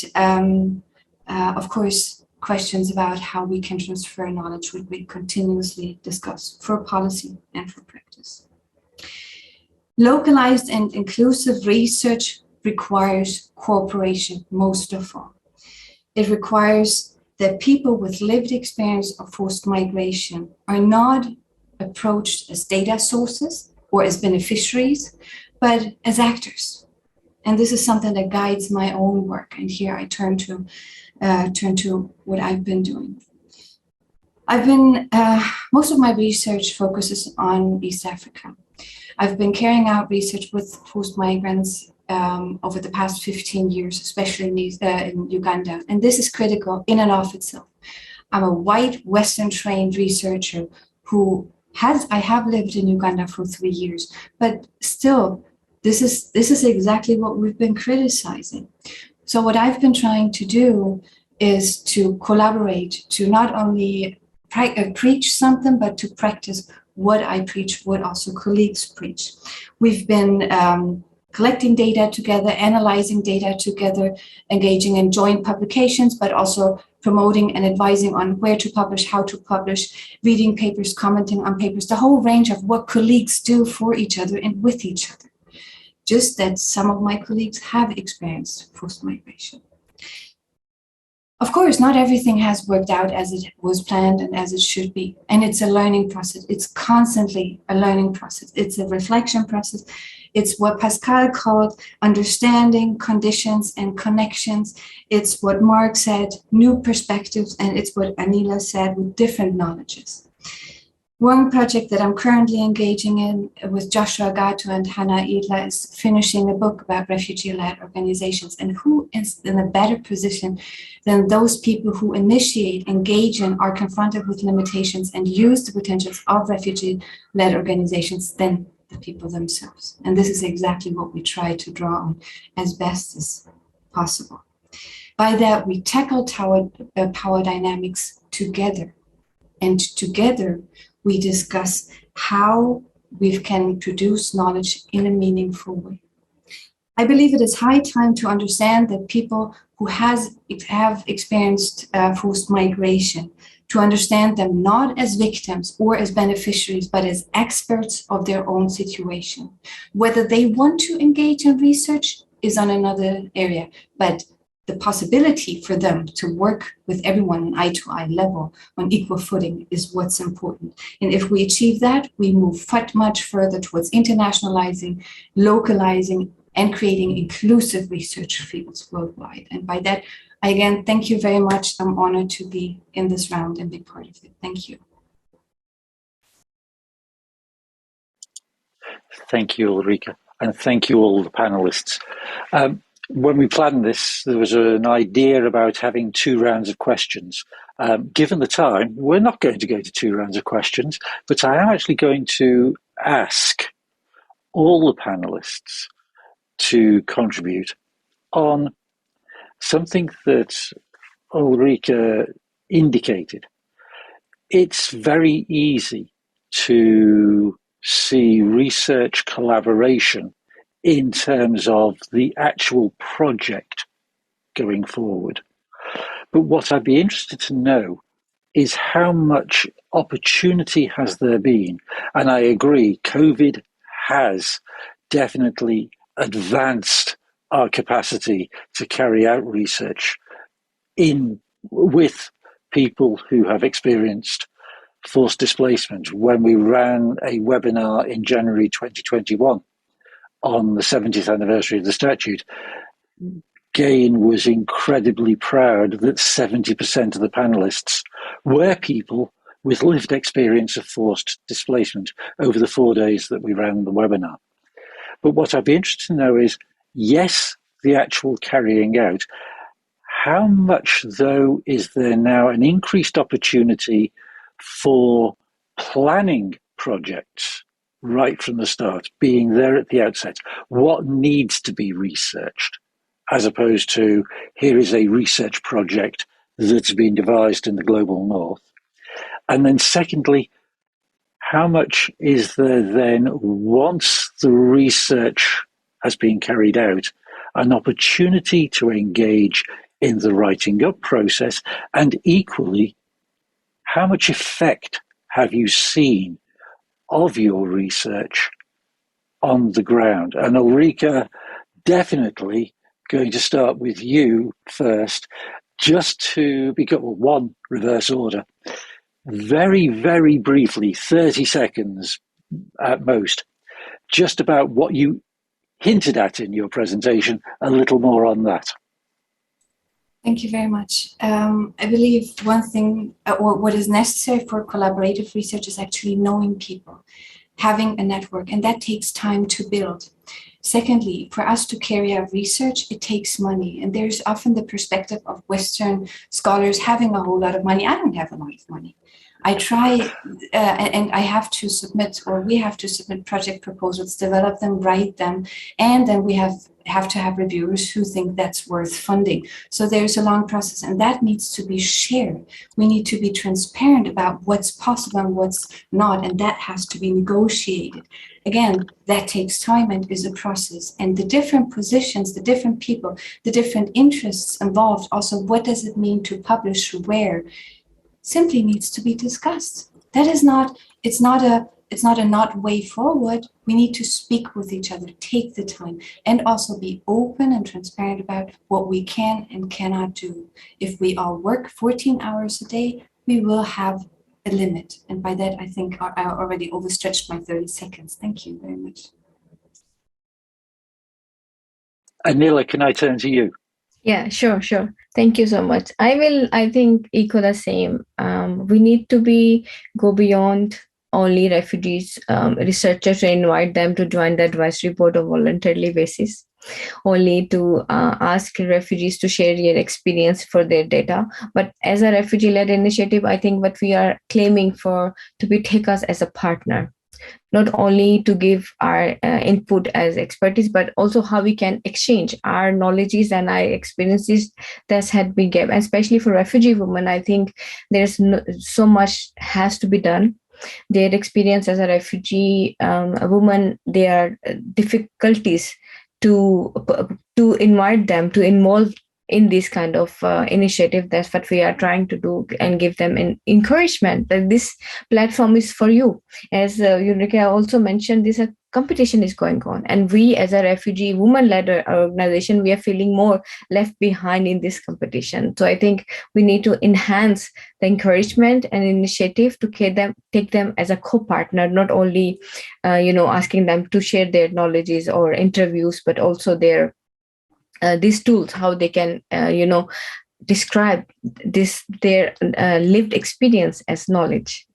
of course, questions about how we can transfer knowledge would be continuously discussed for policy and for practice. Localized and inclusive research requires cooperation, most of all. It requires that people with lived experience of forced migration are not approached as data sources or as beneficiaries, but as actors. And this is something that guides my own work. And here I turn to what I've been doing. Most of my research focuses on East Africa. I've been carrying out research with forced migrants over the past 15 years, especially in Uganda. And this is critical in and of itself. I'm a white, Western-trained researcher I have lived in Uganda for 3 years, but still, this is exactly what we've been criticizing. So what I've been trying to do is to collaborate, to not only preach something, but to practice what I preach, what also colleagues preach. We've been collecting data together, analyzing data together, engaging in joint publications, but also promoting and advising on where to publish, how to publish, reading papers, commenting on papers, the whole range of what colleagues do for each other and with each other. Just that some of my colleagues have experienced forced migration. Of course, not everything has worked out as it was planned and as it should be. And it's a learning process. It's constantly a learning process. It's a reflection process. It's what Pascal called understanding conditions and connections. It's what Mark said, new perspectives, and it's what Anila said with different knowledges. One project that I'm currently engaging in with Joshua Gato and Hannah Idla is finishing a book about refugee-led organizations, and who is in a better position than those people who initiate, engage in, are confronted with limitations and use the potentials of refugee-led organizations than the people themselves. And this is exactly what we try to draw on as best as possible. By that, we tackle power dynamics together, and together we discuss how we can produce knowledge in a meaningful way. I believe it is high time to understand that people who have experienced forced migration, to understand them not as victims or as beneficiaries, but as experts of their own situation. Whether they want to engage in research is on another area, but the possibility for them to work with everyone on eye-to-eye level on equal footing is what's important. And if we achieve that, we move much further towards internationalizing, localizing, and creating inclusive research fields worldwide. And by that, again, thank you very much. I'm honored to be in this round and be part of it. Thank you. Thank you, Ulrika, and thank you all the panelists. When we planned this, there was an idea about having 2 rounds of questions. Given the time, we're not going to go to 2 rounds of questions, but I am actually going to ask all the panelists to contribute on something that Ulrika indicated. It's very easy to see research collaboration in terms of the actual project going forward. But what I'd be interested to know is how much opportunity has there been? And I agree, COVID has definitely advanced our capacity to carry out research with people who have experienced forced displacement. When we ran a webinar in January 2021, on the 70th anniversary of the statute, Gain was incredibly proud that 70% of the panelists were people with lived experience of forced displacement over the 4 days that we ran the webinar. But what I'd be interested to know is, yes, the actual carrying out, how much, though, is there now an increased opportunity for planning projects right from the start, being there at the outset? What needs to be researched, as opposed to here is a research project that's been devised in the global north? And then secondly, how much is there then, once the research has been carried out, an opportunity to engage in the writing up process? And equally, how much effect have you seen of your research on the ground? And Ulrika, definitely going to start with you first, just to become one reverse order. Very, very briefly, 30 seconds at most, just about what you hinted at in your presentation, a little more on that. Thank you very much. I believe one thing, or what is necessary for collaborative research, is actually knowing people, having a network, and that takes time to build. Secondly, for us to carry out research, it takes money. And there's often the perspective of Western scholars having a whole lot of money. I don't have a lot of money. I try, and I have to submit, or we have to submit project proposals, develop them, write them, and then we have to have reviewers who think that's worth funding. So there's a long process, and that needs to be shared. We need to be transparent about what's possible and what's not, and that has to be negotiated. Again, that takes time and is a process. And the different positions, the different people, the different interests involved, also what does it mean to publish where, simply needs to be discussed. That is not, it's not a not way forward. We need to speak with each other, take the time, and also be open and transparent about what we can and cannot do. If we all work 14 hours a day, we will have a limit. And by that, I think I already overstretched my 30 seconds. Thank you very much. Anila, can I turn to you? Yeah, sure. Thank you so much. I think, echo the same. We need to go beyond only refugees, researchers, and invite them to join the advisory board on a voluntarily basis, only to ask refugees to share their experience for their data. But as a refugee-led initiative, I think what we are claiming for to be take us as a partner, not only to give our input as expertise, but also how we can exchange our knowledges and our experiences that had been given. Especially for refugee women, I think there's so much has to be done. Their experience as a refugee woman, there are difficulties to invite them to involve in this kind of initiative. That's what we are trying to do, and give them an encouragement that this platform is for you. As Ulrike also mentioned, this competition is going on, and we as a refugee woman-led organization, we are feeling more left behind in this competition. So I think we need to enhance the encouragement and initiative to take them as a co-partner, not only asking them to share their knowledges or interviews, but also their these tools, how they can describe their lived experience as knowledge.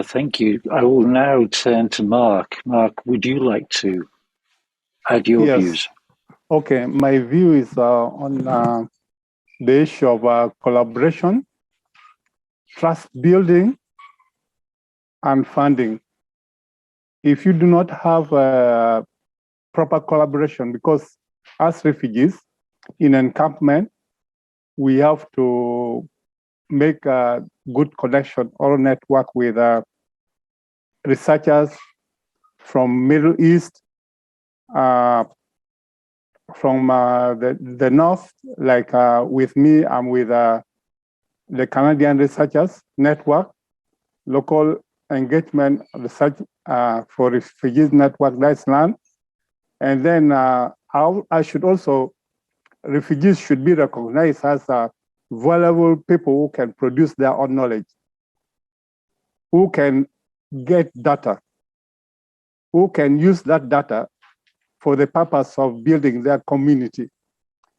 Thank you. I will now turn to Mark. Mark, would you like to add your views? Okay, my view is on the issue of collaboration, trust building, and funding. If you do not have proper collaboration, because as refugees in encampment, we have to make a good connection or network with researchers from Middle East, from the North, like with me, I'm with the Canadian Researchers Network, local engagement research for refugees network, that's land. And then I should also, refugees should be recognized as valuable people who can produce their own knowledge, who can get data, who can use that data for the purpose of building their community.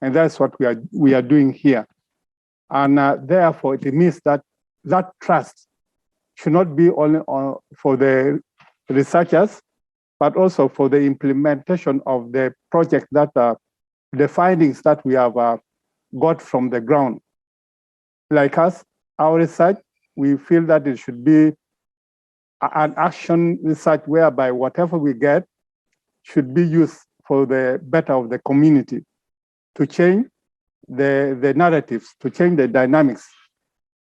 And that's what we are doing here. And therefore, it means that trust should not be only for the researchers, but also for the implementation of the project that the findings that we have got from the ground. Like us, our research, we feel that it should be an action research whereby whatever we get should be used for the better of the community, to change the narratives, to change the dynamics.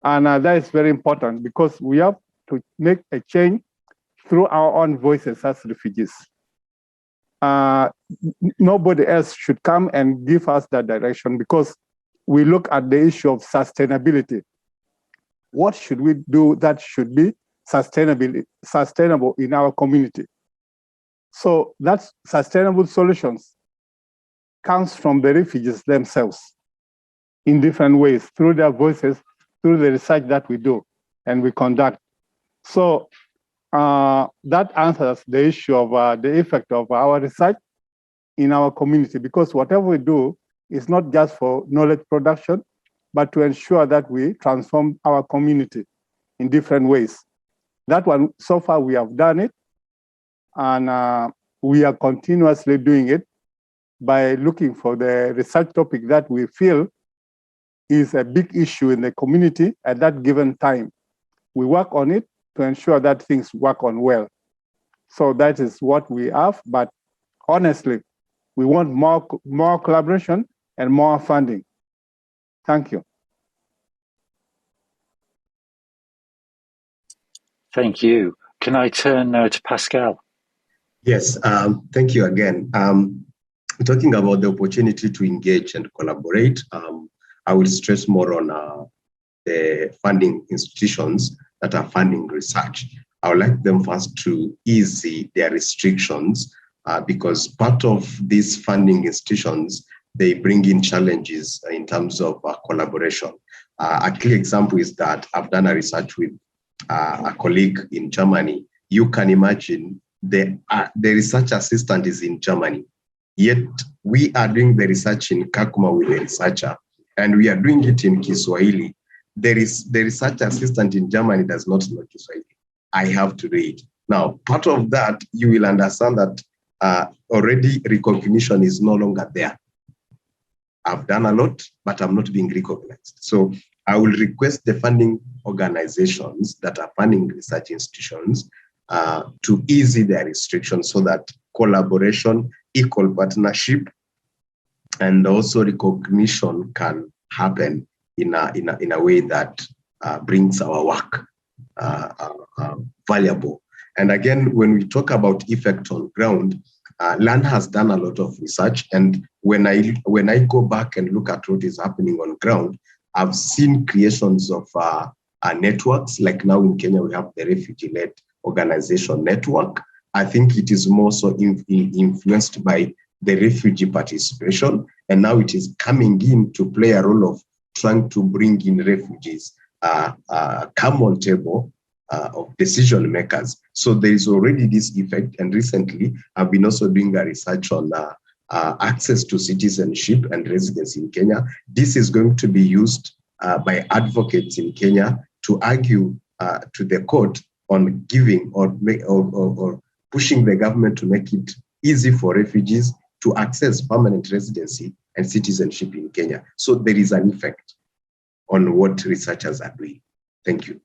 And that is very important, because we have to make a change through our own voices as refugees. Nobody else should come and give us that direction, because we look at the issue of sustainability. What should we do that should be sustainable in our community? So that's sustainable solutions comes from the refugees themselves in different ways, through their voices, through the research that we do and we conduct. So that answers the issue of the effect of our research in our community, because whatever we do is not just for knowledge production, but to ensure that we transform our community in different ways. That one, so far we have done it, and we are continuously doing it by looking for the research topic that we feel is a big issue in the community at that given time. We work on it to ensure that things work on well. So that is what we have, but honestly, we want more collaboration and more funding. Thank you. Thank you. Can I turn now to Pascal? Yes, thank you again. Talking about the opportunity to engage and collaborate, I will stress more on the funding institutions that are funding research. I would like them first to ease their restrictions because part of these funding institutions, they bring in challenges in terms of collaboration. A clear example is that I've done a research with a colleague in Germany. You can imagine the research assistant is in Germany, yet we are doing the research in Kakuma with the researcher, and we are doing it in Kiswahili. The research assistant in Germany does not know Kiswahili. I have to do it. Now, part of that, you will understand that already recognition is no longer there. I've done a lot, but I'm not being recognized. So I will request the funding organizations that are funding research institutions to ease their restrictions so that collaboration, equal partnership, and also recognition can happen in a way that brings our work valuable. And again, when we talk about effect on ground, LAN has done a lot of research, and when I go back and look at what is happening on ground, I've seen creations of networks. Like now in Kenya, we have the refugee-led organization network. I think it is more so influenced by the refugee participation, and now it is coming in to play a role of trying to bring in refugees, come on table of decision makers. So there is already this effect, and recently I've been also doing a research on access to citizenship and residency in Kenya. This is going to be used by advocates in Kenya to argue to the court on giving or pushing the government to make it easy for refugees to access permanent residency and citizenship in Kenya. So there is an effect on what researchers are doing. Thank you.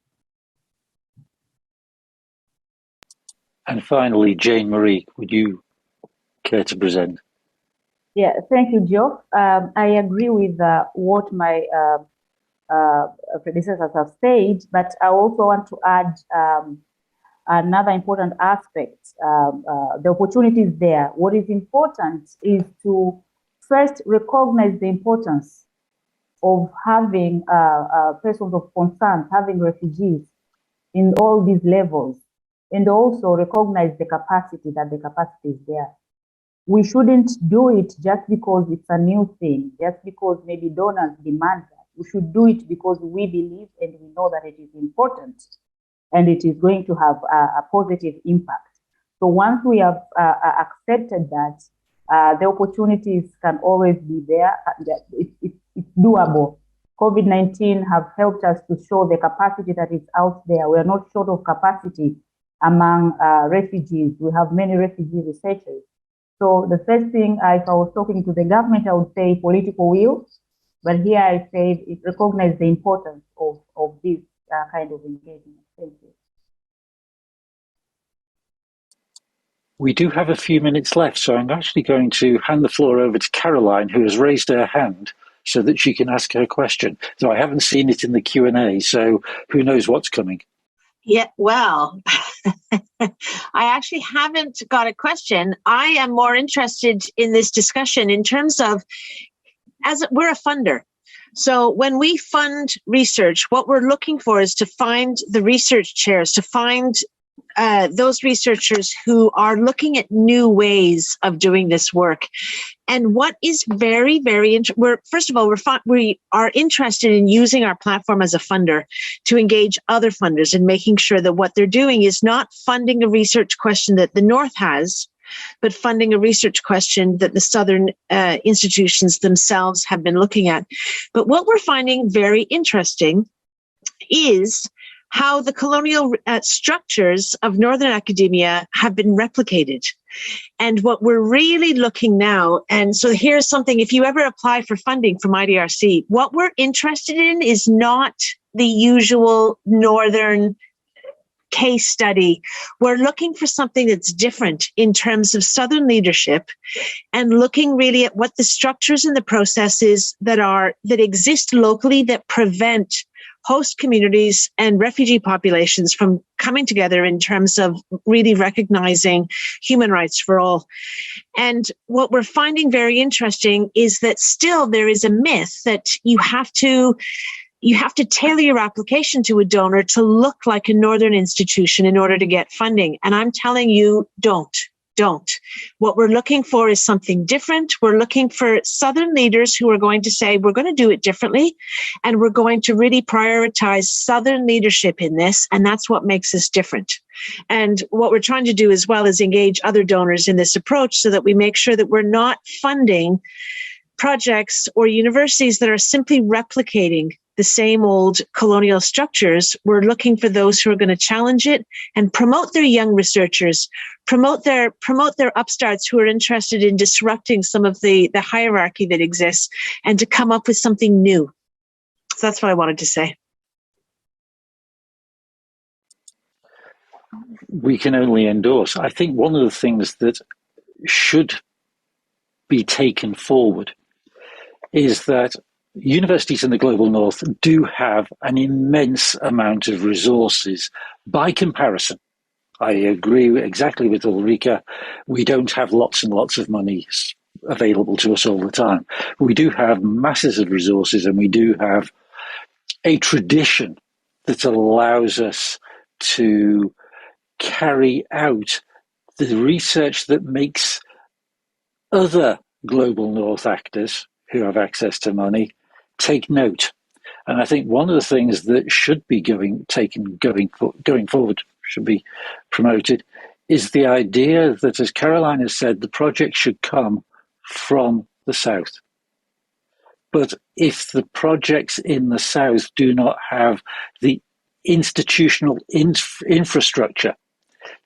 And finally, Jane Marie, would you care to present? Yeah, thank you, Geoff. I agree with what my predecessors have said, but I also want to add another important aspect. The opportunity is there. What is important is to first recognize the importance of having persons of concern, having refugees in all these levels, and also recognize the capacity is there. We shouldn't do it just because it's a new thing, just because maybe donors demand that. We should do it because we believe and we know that it is important and it is going to have a positive impact. So once we have accepted that, the opportunities can always be there. It's doable. COVID-19 have helped us to show the capacity that is out there. We are not short of capacity among refugees. We have many refugee researchers. So the first thing, if I was talking to the government, I would say political will. But here I say it recognizes the importance of this kind of engagement. Thank you. We do have a few minutes left, so I'm actually going to hand the floor over to Caroline, who has raised her hand so that she can ask her question. So I haven't seen it in the Q&A, so who knows what's coming. Yeah, well, I actually haven't got a question. I am more interested in this discussion in terms of, we're a funder. So when we fund research, what we're looking for is to find the research chairs, to find those researchers who are looking at new ways of doing this work. And what is very, very interesting, first of all, we are interested in using our platform as a funder to engage other funders and making sure that what they're doing is not funding a research question that the North has, but funding a research question that the Southern institutions themselves have been looking at. But what we're finding very interesting is how the colonial structures of Northern academia have been replicated. And what we're really looking now, and so here's something, if you ever apply for funding from IDRC, what we're interested in is not the usual Northern case study. We're looking for something that's different in terms of Southern leadership and looking really at what the structures and the processes that exist locally that prevent host communities and refugee populations from coming together in terms of really recognizing human rights for all. And what we're finding very interesting is that still there is a myth that you have to tailor your application to a donor to look like a Northern institution in order to get funding. And I'm telling you, don't. What we're looking for is something different. We're looking for Southern leaders who are going to say, we're going to do it differently, and we're going to really prioritize Southern leadership in this, and that's what makes us different. And what we're trying to do as well is engage other donors in this approach so that we make sure that we're not funding projects or universities that are simply replicating the same old colonial structures. We're looking for those who are going to challenge it and promote their young researchers, promote their upstarts who are interested in disrupting some of the hierarchy that exists and to come up with something new. So that's what I wanted to say. We can only endorse. I think one of the things that should be taken forward is that universities in the global north do have an immense amount of resources by comparison. I agree exactly with Ulrika. We don't have lots and lots of money available to us all the time. We do have masses of resources, and we do have a tradition that allows us to carry out the research that makes other global north actors who have access to money take note. And I think one of the things that should be going forward, should be promoted, is the idea that, as Caroline has said, the project should come from the south. But if the projects in the south do not have the institutional infrastructure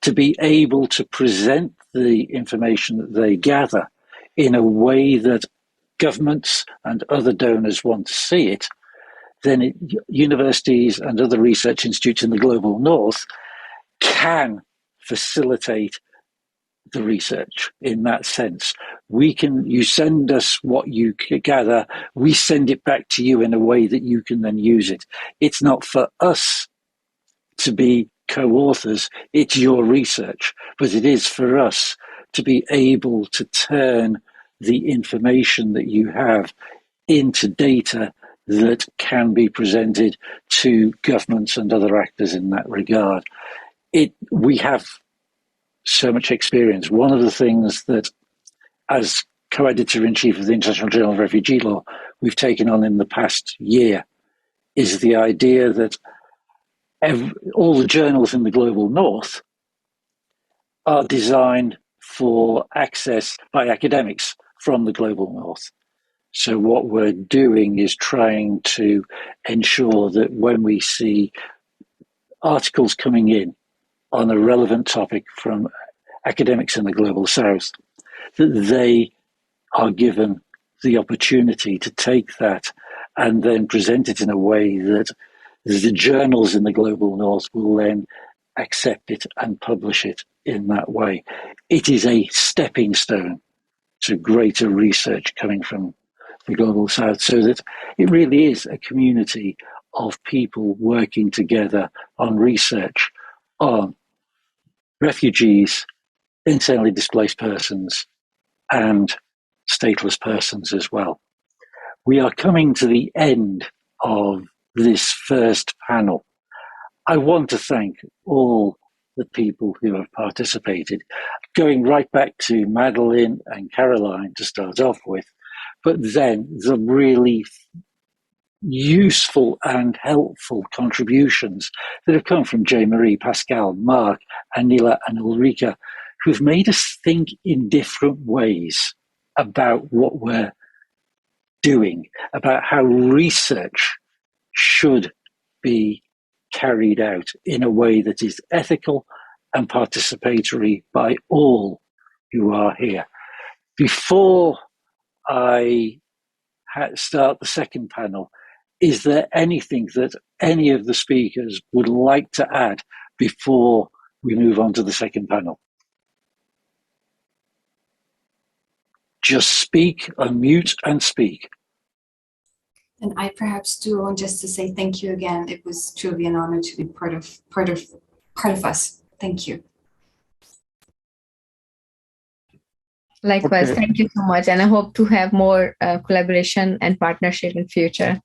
to be able to present the information that they gather in a way that governments and other donors want to see it, then universities and other research institutes in the global north can facilitate the research in that sense. You send us what you gather, we send it back to you in a way that you can then use it. It's not for us to be co-authors, it's your research, but it is for us to be able to turn the information that you have into data that can be presented to governments and other actors in that regard. We have so much experience. One of the things that, as co-editor-in-chief of the International Journal of Refugee Law, we've taken on in the past year is the idea that all the journals in the global north are designed for access by academics from the global north. So what we're doing is trying to ensure that when we see articles coming in on a relevant topic from academics in the global south, that they are given the opportunity to take that and then present it in a way that the journals in the global north will then accept it and publish it in that way. It is a stepping stone to greater research coming from the global south, so that it really is a community of people working together on research on refugees, internally displaced persons, and stateless persons as well. We are coming to the end of this first panel. I want to thank all the people who have participated, going right back to Madeline and Caroline to start off with, but then the really useful and helpful contributions that have come from J. Marie, Pascal, Mark, Anila, and Ulrika, who've made us think in different ways about what we're doing, about how research should be carried out in a way that is ethical and participatory by all who are here. Before I start the second panel, is there anything that any of the speakers would like to add before we move on to the second panel? Just speak, unmute and speak. And I perhaps do want just to say thank you again. It was truly an honor to be part of us. Thank you. Likewise, thank you so much. And I hope to have more collaboration and partnership in future.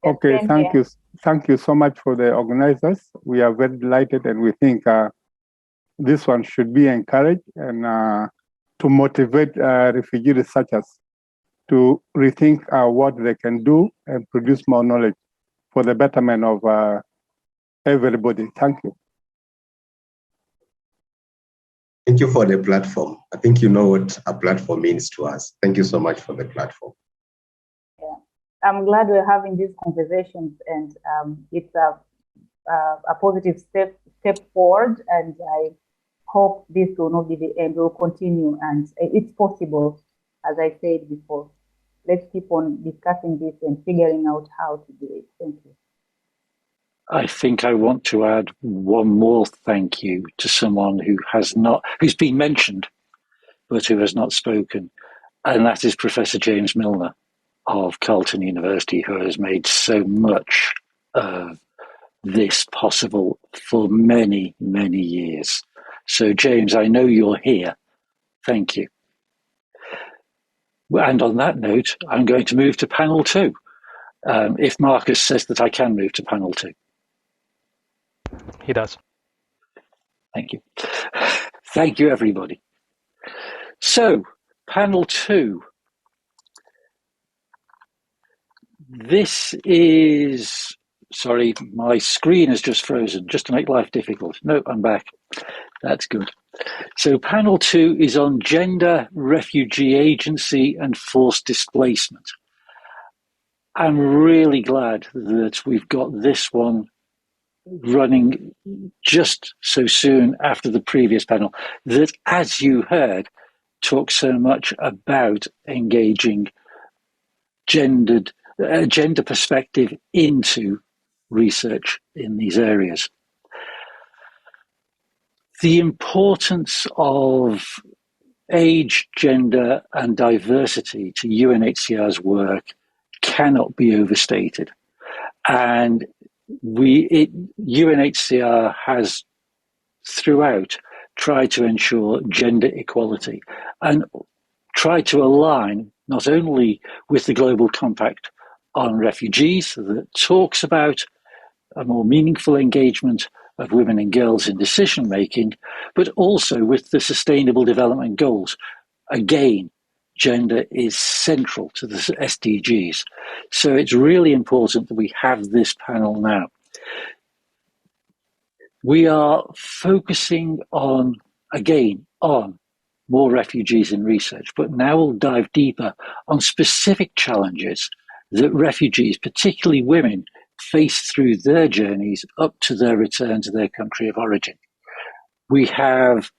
Okay, thank you. Thank you so much for the organizers. We are very delighted, and we think this one should be encouraged and to motivate refugee researchers to rethink what they can do and produce more knowledge for the betterment of everybody. Thank you. Thank you for the platform. I think you know what a platform means to us. Thank you so much for the platform. Yeah. I'm glad we're having these conversations, and it's a positive step forward, and I hope this will not be the end. We'll continue, and it's possible, as I said before. Let's keep on discussing this and figuring out how to do it. Thank you. I think I want to add one more thank you to someone who's been mentioned, but who has not spoken. And that is Professor James Milner of Carleton University, who has made so much of this possible for many, many years. So James, I know you're here. Thank you. And on that note, I'm going to move to panel 2. If Marcus says that I can move to panel 2. He does. Thank you. Thank you, everybody. So, panel 2. This is, sorry, my screen has just frozen, just to make life difficult. No, I'm back. That's good. So, panel 2 is on gender, refugee agency, and forced displacement. I'm really glad that we've got this one running just so soon after the previous panel that, as you heard, talks so much about engaging gender perspective into research in these areas. The importance of age, gender, and diversity to UNHCR's work cannot be overstated. And UNHCR has throughout tried to ensure gender equality and tried to align not only with the Global Compact on Refugees that talks about a more meaningful engagement of women and girls in decision making, but also with the Sustainable Development Goals. Again, gender is central to the SDGs. So it's really important that we have this panel now. We are focusing on more refugees in research, but now we'll dive deeper on specific challenges that refugees, particularly women, face through their journeys up to their return to their country of origin. We have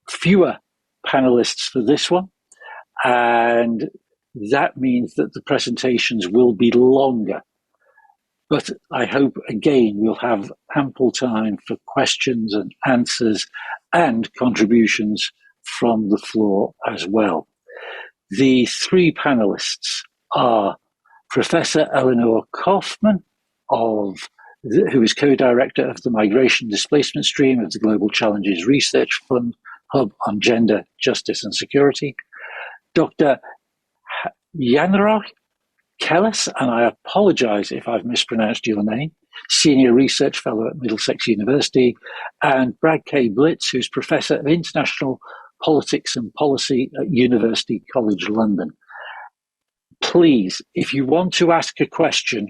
fewer panelists for this one, and that means that the presentations will be longer. But I hope, again, we'll have ample time for questions and answers and contributions from the floor as well. The 3 panelists are Professor Eleanor Kaufman, who is co-director of the Migration Displacement Stream of the Global Challenges Research Fund Hub on Gender, Justice and Security, Dr. Yanroch Kellis, and I apologize if I've mispronounced your name, Senior Research Fellow at Middlesex University, and Brad K. Blitz, who's Professor of International Politics and Policy at University College London. Please, if you want to ask a question,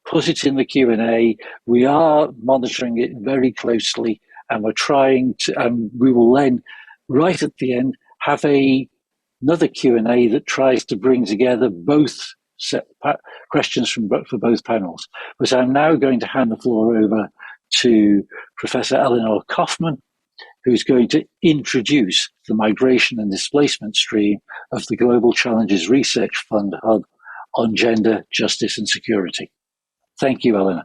put it in the Q&A. We are monitoring it very closely, and we're trying to, we will then, right at the end, have another Q&A that tries to bring together both questions for both panels. But I'm now going to hand the floor over to Professor Eleanor Kaufman, who's going to introduce the migration and displacement stream of the Global Challenges Research Fund Hub on gender, justice and security. Thank you, Eleanor.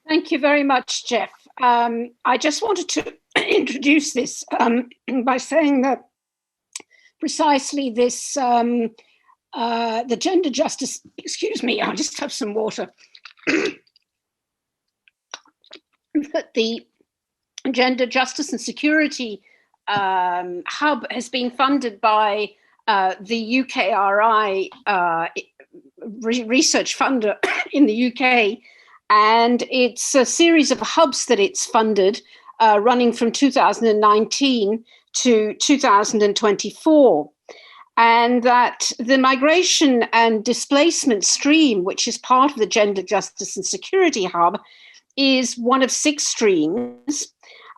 Thank you very much, Jeff. I just wanted to introduce this by saying that precisely this, the gender justice, excuse me, I'll just have some water. That the Gender Justice and Security Hub has been funded by the UKRI research funder in the UK, and it's a series of hubs that it's funded running from 2019 to 2024. And that the migration and displacement stream, which is part of the Gender Justice and Security Hub, is one of 6 streams.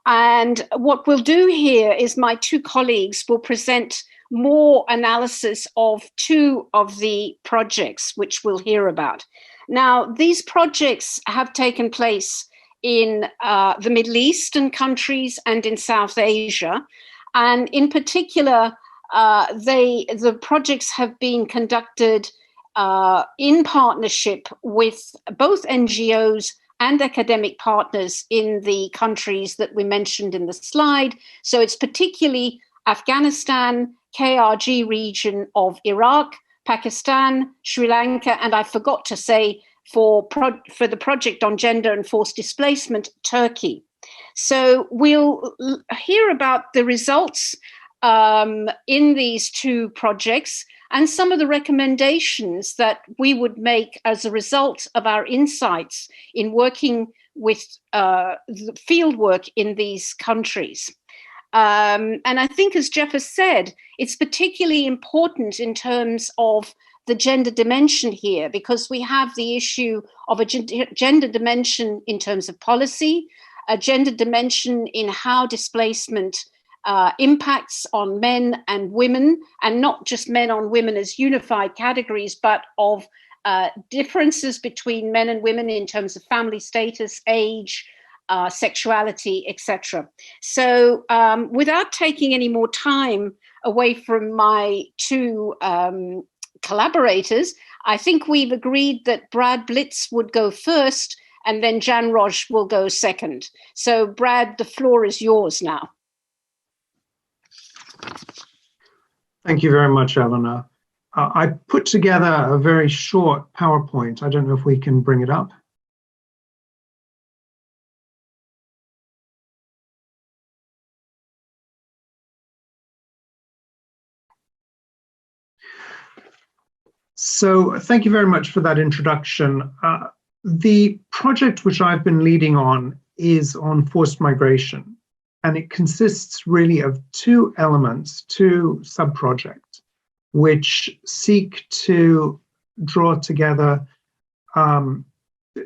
And what we'll do here is my 2 colleagues will present more analysis of 2 of the projects, which we'll hear about. Now, these projects have taken place in the Middle Eastern countries and in South Asia. And in particular, the projects have been conducted in partnership with both NGOs and academic partners in the countries that we mentioned in the slide. So it's particularly Afghanistan, KRG region of Iraq, Pakistan, Sri Lanka, and I forgot to say for the project on gender and forced displacement, Turkey. So we'll hear about the results in these 2 projects and some of the recommendations that we would make as a result of our insights in working with the field work in these countries. And I think, as Jeff has said, it's particularly important in terms of the gender dimension here, because we have the issue of a gender dimension in terms of policy, a gender dimension in how displacement impacts on men and women, and not just men on women as unified categories, but of differences between men and women in terms of family status, age, sexuality, etc. So without taking any more time away from my 2 collaborators, I think we've agreed that Brad Blitz would go first and then Jan Roche will go second. So Brad, the floor is yours now. Thank you very much, Eleanor. I put together a very short PowerPoint. I don't know if we can bring it up. So thank you very much for that introduction. The project which I've been leading on is on forced migration, and it consists really of 2 elements, 2 sub-projects, which seek to draw together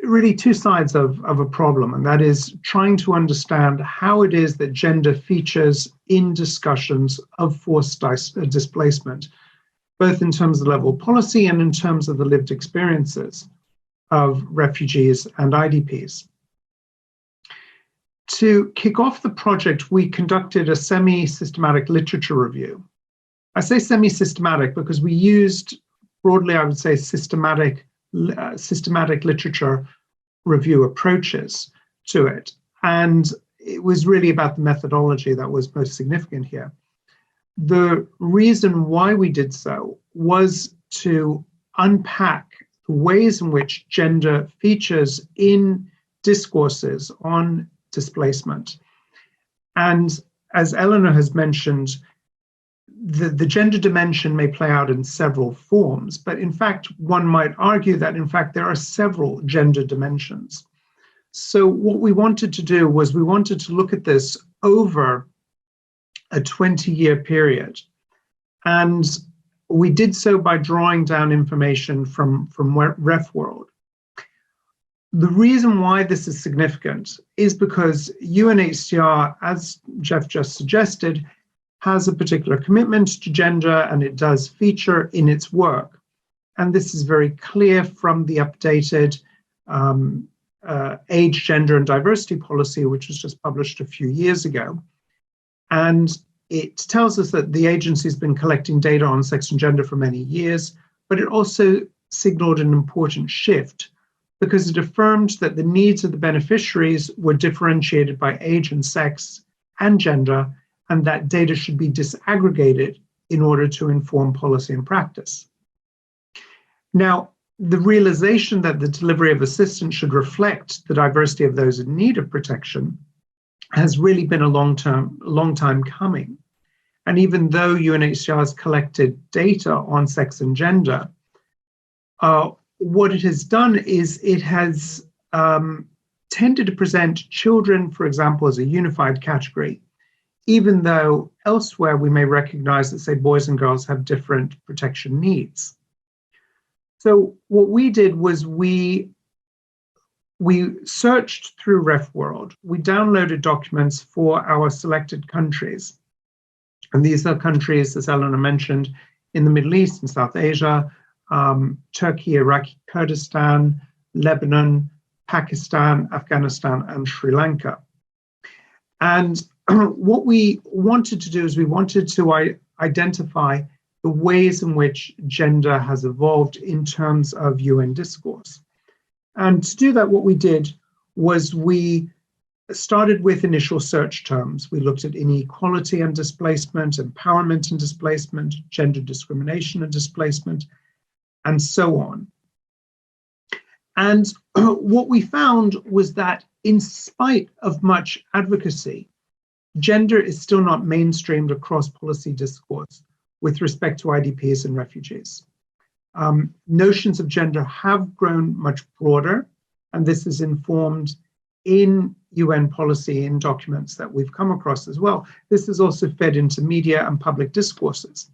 really 2 sides of a problem, and that is trying to understand how it is that gender features in discussions of forced displacement, both in terms of the level of policy and in terms of the lived experiences of refugees and IDPs. To kick off the project, we conducted a semi-systematic literature review. I say semi-systematic because we used, broadly, I would say, systematic literature review approaches to it. And it was really about the methodology that was most significant here. The reason why we did so was to unpack the ways in which gender features in discourses on displacement. And as Eleanor has mentioned, the gender dimension may play out in several forms, but in fact, one might argue that in fact there are several gender dimensions. So what we wanted to do was we wanted to look at this over a 20-year period. And we did so by drawing down information from RefWorld. The reason why this is significant is because UNHCR, as Jeff just suggested, has a particular commitment to gender, and it does feature in its work. and this is very clear from the updated age, gender, and diversity policy, which was just published a few years ago. And it tells us that the agency's been collecting data on sex and gender for many years, but it also signaled an important shift because it affirmed that the needs of the beneficiaries were differentiated by age and sex and gender, and that data should be disaggregated in order to inform policy and practice. Now, the realization that the delivery of assistance should reflect the diversity of those in need of protection has really been a long time coming. And even though UNHCR has collected data on sex and gender, what it has done is it has tended to present children, for example, as a unified category, even though elsewhere we may recognize that, say, boys and girls have different protection needs. So what we did was we searched through RefWorld. We downloaded documents for our selected countries. And these are countries, as Eleanor mentioned, in the Middle East and South Asia, Turkey, Iraqi Kurdistan, Lebanon, Pakistan, Afghanistan, and Sri Lanka. And what we wanted to do is we wanted to identify the ways in which gender has evolved in terms of UN discourse. And to do that, what we did was we started with initial search terms. We looked at inequality and displacement, empowerment and displacement, gender discrimination and displacement, and so on. And what we found was that in spite of much advocacy, gender is still not mainstreamed across policy discourse with respect to IDPs and refugees. Notions of gender have grown much broader, and this is informed in UN policy in documents that we've come across as well. This is also fed into media and public discourses.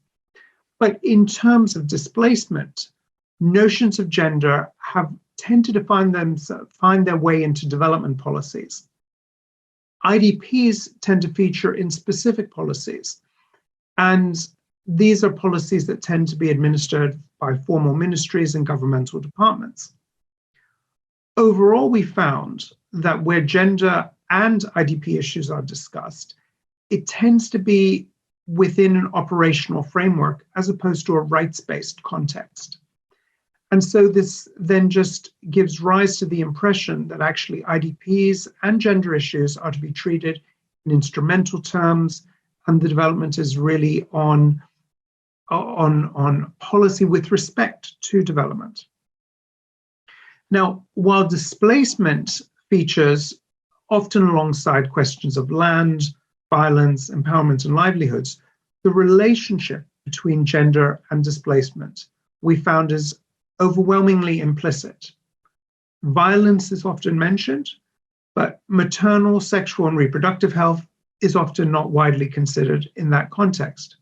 But in terms of displacement, notions of gender have tended to find their way into development policies. IDPs tend to feature in specific policies, and these are policies that tend to be administered by formal ministries and governmental departments. Overall, we found that where gender and IDP issues are discussed, it tends to be within an operational framework as opposed to a rights-based context. And so this then just gives rise to the impression that actually IDPs and gender issues are to be treated in instrumental terms, and the development is really on policy with respect to development. Now, while displacement features often alongside questions of land, violence, empowerment, and livelihoods, the relationship between gender and displacement we found is overwhelmingly implicit. Violence is often mentioned, but maternal, sexual, and reproductive health is often not widely considered in that context.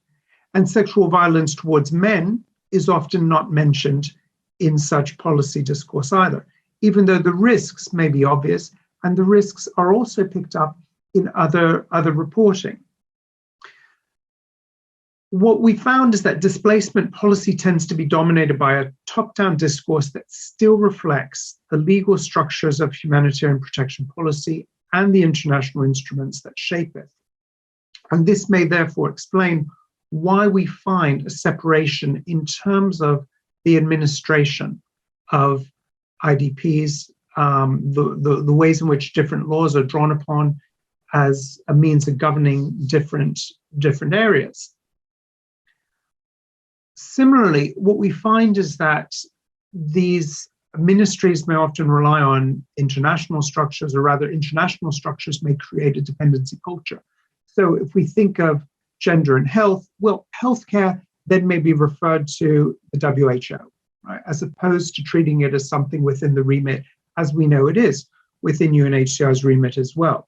And sexual violence towards men is often not mentioned in such policy discourse either, even though the risks may be obvious, and the risks are also picked up in other reporting. What we found is that displacement policy tends to be dominated by a top-down discourse that still reflects the legal structures of humanitarian protection policy and the international instruments that shape it. And this may therefore explain why we find a separation in terms of the administration of IDPs, the ways in which different laws are drawn upon as a means of governing different areas. Similarly, what we find is that these ministries may often rely on international structures, or rather international structures may create a dependency culture. So if we think of gender and health, well, healthcare then may be referred to the WHO, right, as opposed to treating it as something within the remit, as we know it is within UNHCR's remit as well.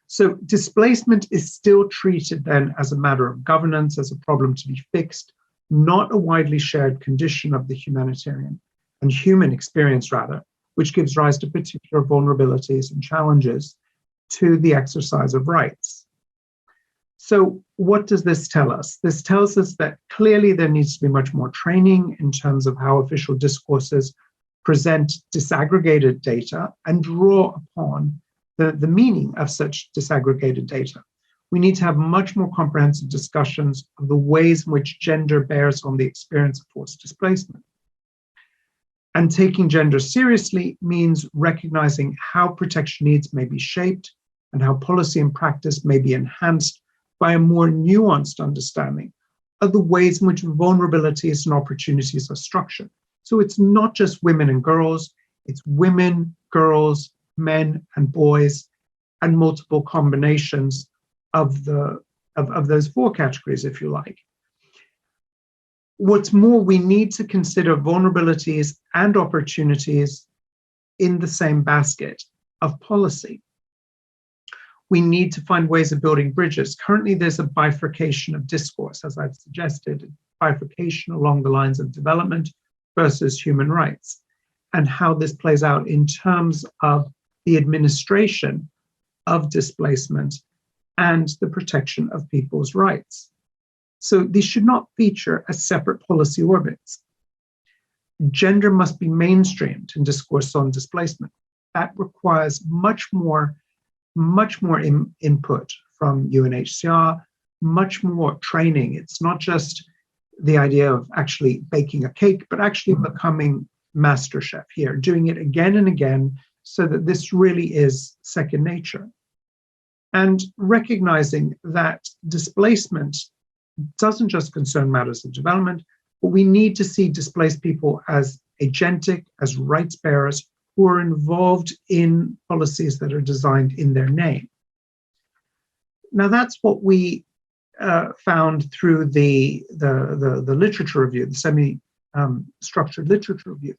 So displacement is still treated then as a matter of governance, as a problem to be fixed, not a widely shared condition of the humanitarian and human experience, rather, which gives rise to particular vulnerabilities and challenges to the exercise of rights. So what does this tell us? This tells us that clearly there needs to be much more training in terms of how official discourses present disaggregated data and draw upon the meaning of such disaggregated data. We need to have much more comprehensive discussions of the ways in which gender bears on the experience of forced displacement. And taking gender seriously means recognizing how protection needs may be shaped and how policy and practice may be enhanced by a more nuanced understanding of the ways in which vulnerabilities and opportunities are structured. So it's not just women and girls, it's women, girls, men, and boys, and multiple combinations of those four categories, if you like. What's more, we need to consider vulnerabilities and opportunities in the same basket of policy. We need to find ways of building bridges. Currently, there's a bifurcation of discourse, as I've suggested, bifurcation along the lines of development versus human rights, and how this plays out in terms of the administration of displacement and the protection of people's rights. So these should not feature as separate policy orbits. Gender must be mainstreamed in discourse on displacement. That requires much more input from UNHCR, much more training. It's not just the idea of actually baking a cake, but actually becoming master chef here, doing it again and again so that this really is second nature. And recognizing that displacement doesn't just concern matters of development, but we need to see displaced people as agentic, as rights bearers who are involved in policies that are designed in their name. Now, that's what we found through the literature review, the semi-structured literature review.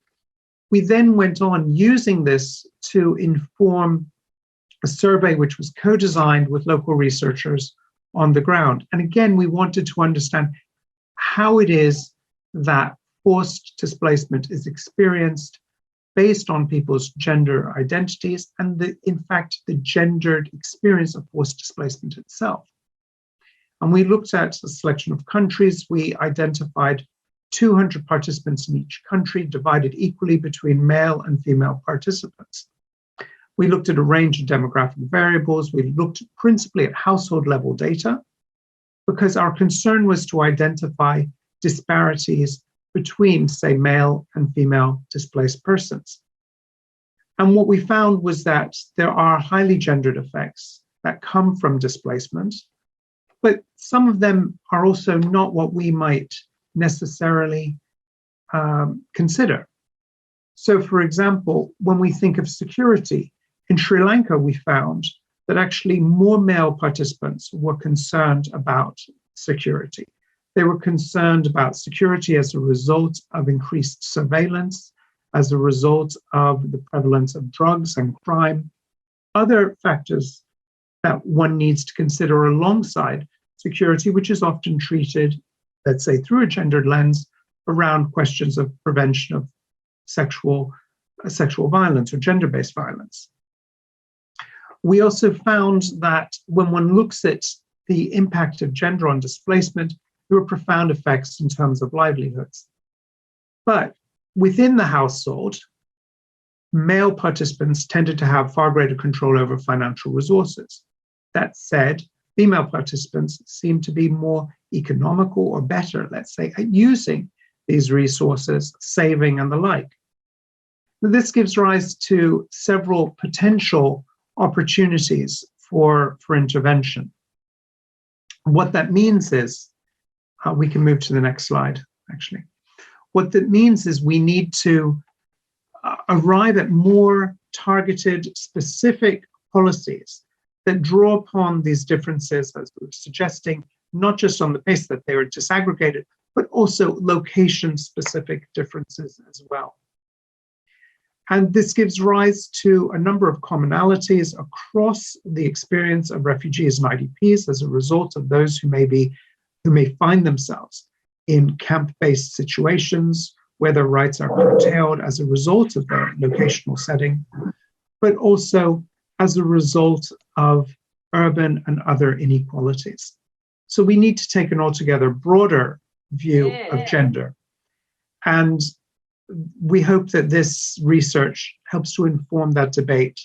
We then went on using this to inform a survey which was co-designed with local researchers on the ground. And again, we wanted to understand how it is that forced displacement is experienced based on people's gender identities and, in fact, the gendered experience of forced displacement itself. And we looked at a selection of countries. We identified 200 participants in each country, divided equally between male and female participants. We looked at a range of demographic variables. We looked principally at household level data because our concern was to identify disparities between, say, male and female displaced persons. And what we found was that there are highly gendered effects that come from displacement, but some of them are also not what we might necessarily consider. So, for example, when we think of security, in Sri Lanka, we found that actually more male participants were concerned about security. They were concerned about security as a result of increased surveillance, as a result of the prevalence of drugs and crime, other factors that one needs to consider alongside security, which is often treated, let's say, through a gendered lens around questions of prevention of sexual violence or gender-based violence. We also found that when one looks at the impact of gender on displacement, there were profound effects in terms of livelihoods. But within the household, male participants tended to have far greater control over financial resources. That said, female participants seem to be more economical or better, let's say, at using these resources, saving and the like. This gives rise to several potential opportunities for intervention. What that means is, we can move to the next slide, actually. What that means is we need to arrive at more targeted, specific policies that draw upon these differences, as we were suggesting, not just on the basis that they are disaggregated, but also location-specific differences as well. And this gives rise to a number of commonalities across the experience of refugees and IDPs as a result of those who may find themselves in camp-based situations where their rights are curtailed as a result of their locational setting, but also as a result of urban and other inequalities. So we need to take an altogether broader view of gender. And we hope that this research helps to inform that debate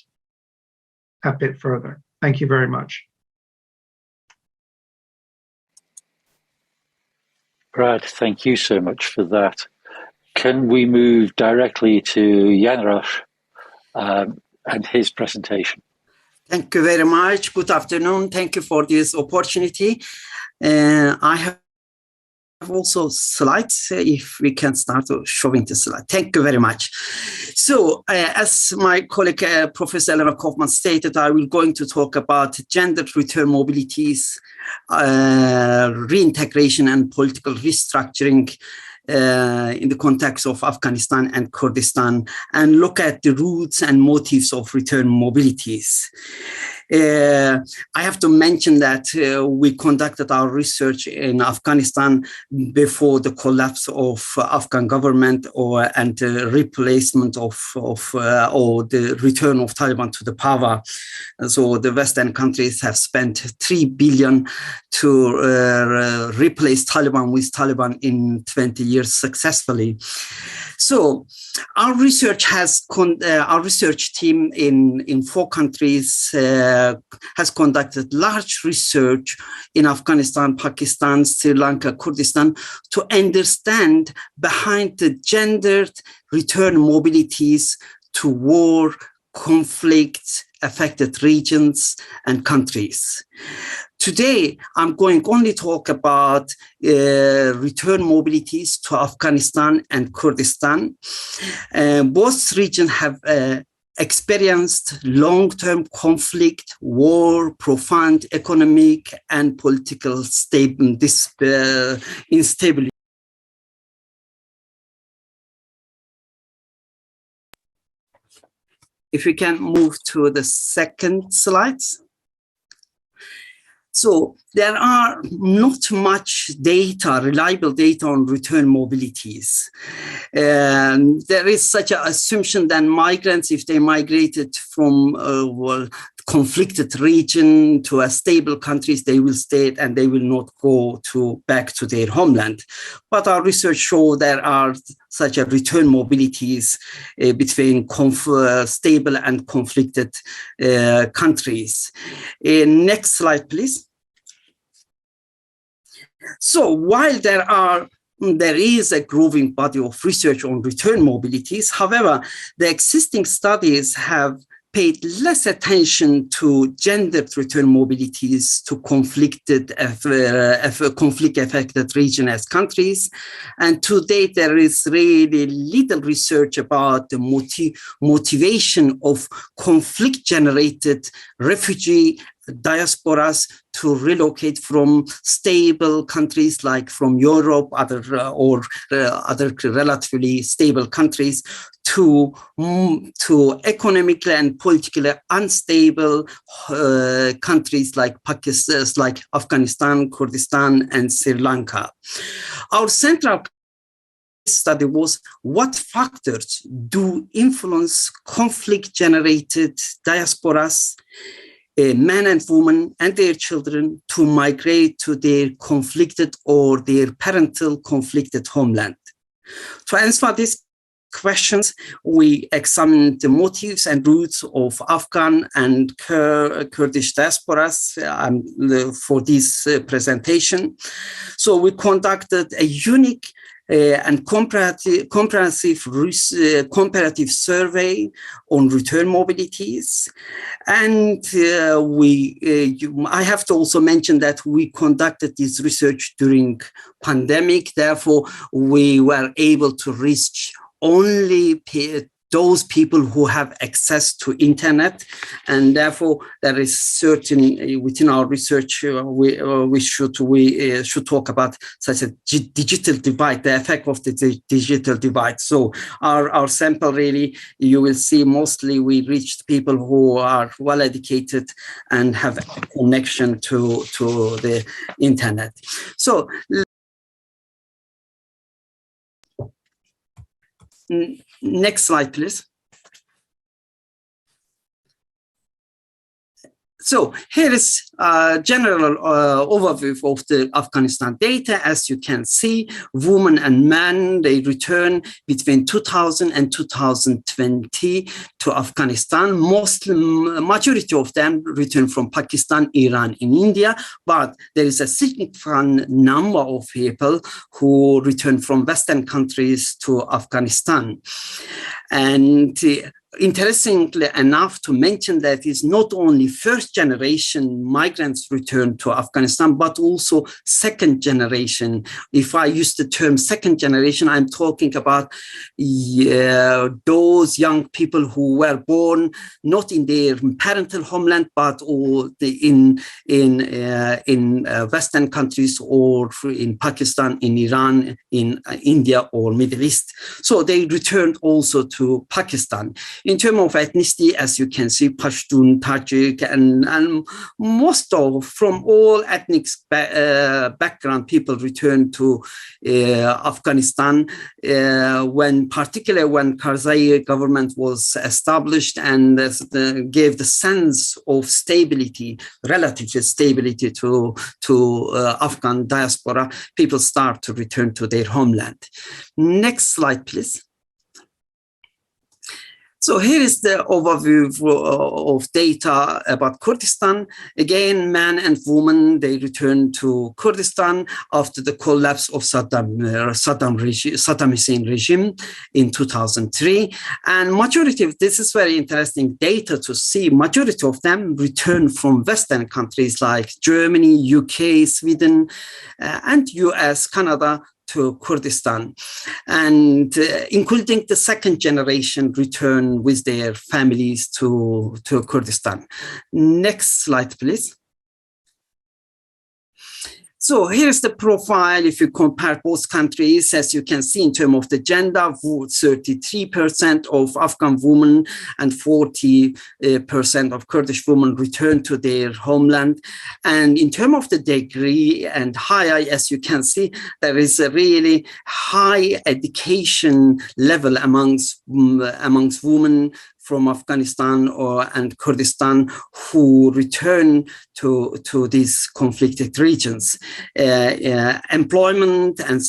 a bit further. Thank you very much. Brad, thank you so much for that. Can we move directly to Janusz and his presentation? Thank you very much. Good afternoon. Thank you for this opportunity. I have also slides, if we can start showing the slide. Thank you very much. So as my colleague Professor Elena Kaufman stated, I will going to talk about gender return mobilities, reintegration and political restructuring in the context of Afghanistan and Kurdistan, and look at the roots and motives of return mobilities. I have to mention that we conducted our research in Afghanistan before the collapse of Afghan government and the replacement or the return of Taliban to the power. So the Western countries have spent $3 billion to replace Taliban with Taliban in 20 years successfully. So our research our research team in 4 countries has conducted large research in Afghanistan, Pakistan, Sri Lanka, Kurdistan to understand behind the gendered return mobilities to war, conflict affected regions and countries. Today, I'm going only talk about return mobilities to Afghanistan and Kurdistan. Both regions have experienced long-term conflict, war, profound economic and political instability. If we can move to the second slide. So there are not much data, reliable data on return mobilities. There is such an assumption that migrants, if they migrated from conflicted region to a stable countries, they will stay and they will not go back to their homeland. But our research shows there are such a return mobilities between stable and conflicted countries. Next slide, please. So while there is a growing body of research on return mobilities, however, the existing studies have paid less attention to gendered return mobilities to conflict-affected regions as countries. And to date, there is really little research about the motivation of conflict-generated refugee diasporas to relocate from stable countries like from Europe, other relatively stable countries to economically and politically unstable countries like Pakistan, like Afghanistan, Kurdistan, and Sri Lanka. Our central study was what factors do influence conflict-generated diasporas, men and women and their children to migrate to their conflicted or their parental conflicted homeland. To answer these questions, we examined the motives and roots of Afghan and Kurdish diasporas for this presentation. So we conducted a unique and comparative survey on return mobilities. And I have to also mention that we conducted this research during pandemic. Therefore, we were able to reach only those people who have access to internet, and therefore there is certain within our research we should talk about such a digital divide, the effect of the digital divide. So our sample really, you will see mostly we reached people who are well educated and have a connection to the internet. So next slide, please. So here is a general overview of the Afghanistan data. As you can see, women and men, they return between 2000 and 2020 to Afghanistan. Majority of them return from Pakistan, Iran, and India, but there is a significant number of people who return from Western countries to Afghanistan. And interestingly enough to mention that it's not only first generation migrants return to Afghanistan, but also second generation. If I use the term second generation, I'm talking about those young people who were born not in their parental homeland, but in Western countries, or in Pakistan, in Iran, in India, or Middle East. So they returned also to Pakistan. In terms of ethnicity, as you can see, Pashtun, Tajik, and most of, from all ethnic background, people returned to Afghanistan particularly when Karzai government was established and gave the sense of stability, relative stability to Afghan diaspora. People start to return to their homeland. Next slide, please. So here is the overview of data about Kurdistan. Again, men and women, they returned to Kurdistan after the collapse of Saddam Hussein regime in 2003. And majority of, this is very interesting data to see, majority of them returned from Western countries like Germany, UK, Sweden, and US, Canada, to Kurdistan, and including the second generation return with their families to Kurdistan. Next slide, please. So here's the profile. If you compare both countries, as you can see in terms of the gender, 33% of Afghan women and 40% of Kurdish women return to their homeland. And in terms of the degree and higher, as you can see, there is a really high education level amongst women from Afghanistan and Kurdistan who return to these conflicted regions. Employment and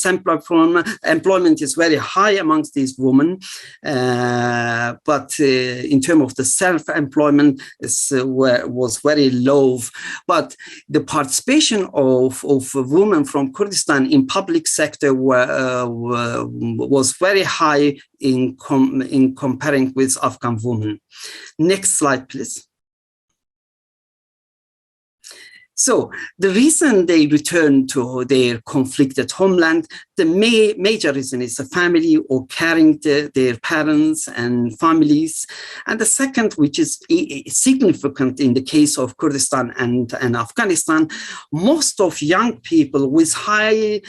employment is very high amongst these women, but in terms of the self-employment was very low. But the participation of women from Kurdistan in public sector was very high in comparing with Afghan women. Next slide, please. So the reason they return to their conflicted homeland, the major reason is the family or caring their parents and families. And the second, which is significant in the case of Kurdistan and Afghanistan, most of young people with high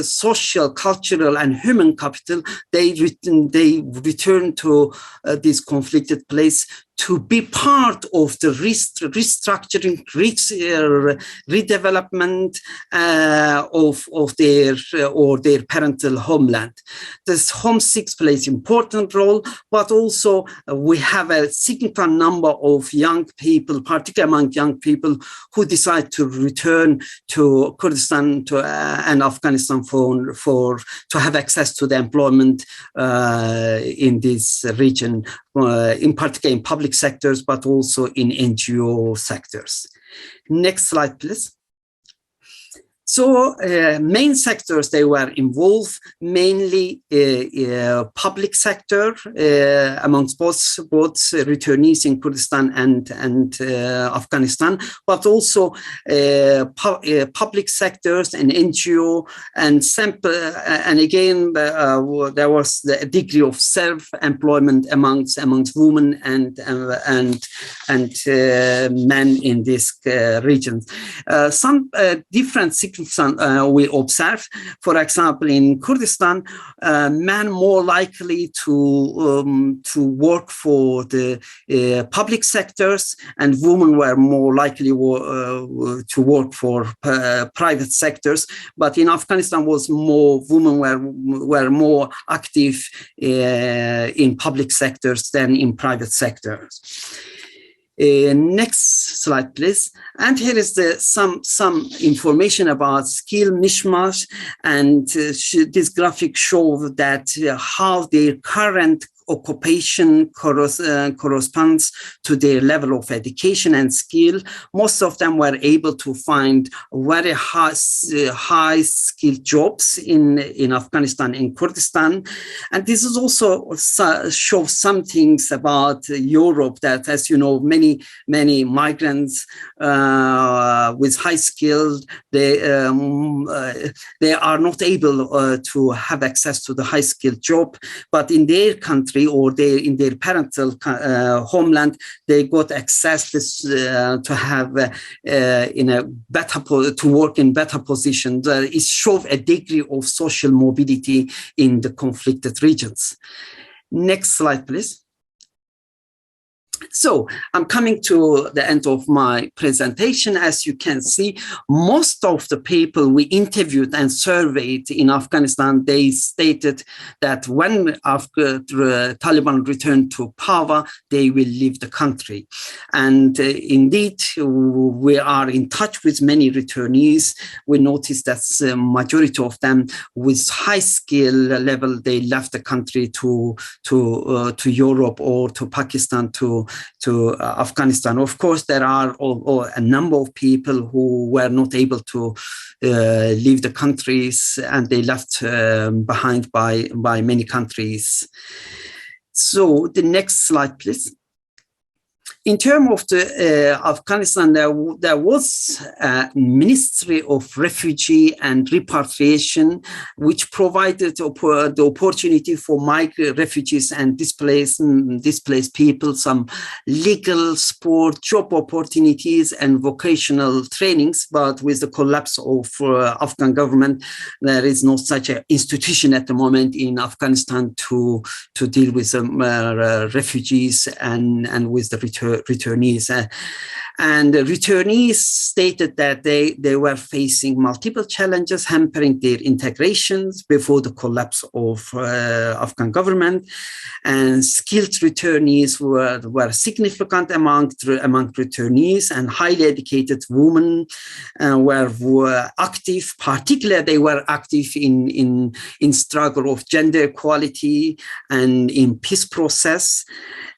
social, cultural, and human capital, they return to this conflicted place to be part of the restructuring, redevelopment of their parental homeland. This homesick plays an important role, but also we have a significant number of young people, particularly among young people, who decide to return to Kurdistan and Afghanistan to have access to the employment in this region, in particular in public sectors, but also in NGO sectors. Next slide, please. So main sectors they were involved, mainly public sector amongst both returnees in Kurdistan and Afghanistan, but also public sectors and NGO and again there was the degree of self-employment amongst women and men in this region. Some different we observe, for example, in Kurdistan, men more likely to work for the public sectors, and women were more likely to work for private sectors. But in Afghanistan, women were more active in public sectors than in private sectors. Next slide, please. And here is some information about skill mishmash, and this graphic shows that how their current occupation corresponds to their level of education and skill. Most of them were able to find very high skilled jobs in Afghanistan and Kurdistan. And this is also shows some things about Europe, that, as you know, many migrants with high skills, they are not able to have access to the high skilled job, but in their country or in their parental homeland, they got access to have in a better to work in better positions. It shows a degree of social mobility in the conflicted regions. Next slide, please. So I'm coming to the end of my presentation. As you can see, most of the people we interviewed and surveyed in Afghanistan, they stated that when Taliban returned to power, they will leave the country. And indeed, we are in touch with many returnees. We noticed that the majority of them with high skill level, they left the country to Europe or to Pakistan, to Afghanistan. Of course, there are a number of people who were not able to leave the countries, and they left behind by many countries. So the next slide, please. In terms of the Afghanistan, there was a Ministry of Refugee and Repatriation, which provided the opportunity for migrant refugees and displaced people some legal support, job opportunities, and vocational trainings. But with the collapse of Afghan government, there is no such an institution at the moment in Afghanistan to deal with refugees and with the returnees. And the returnees stated that they were facing multiple challenges hampering their integrations before the collapse of Afghan government. And skilled returnees were significant among returnees, and highly educated women were active. Particularly, they were active in struggle of gender equality and in peace process.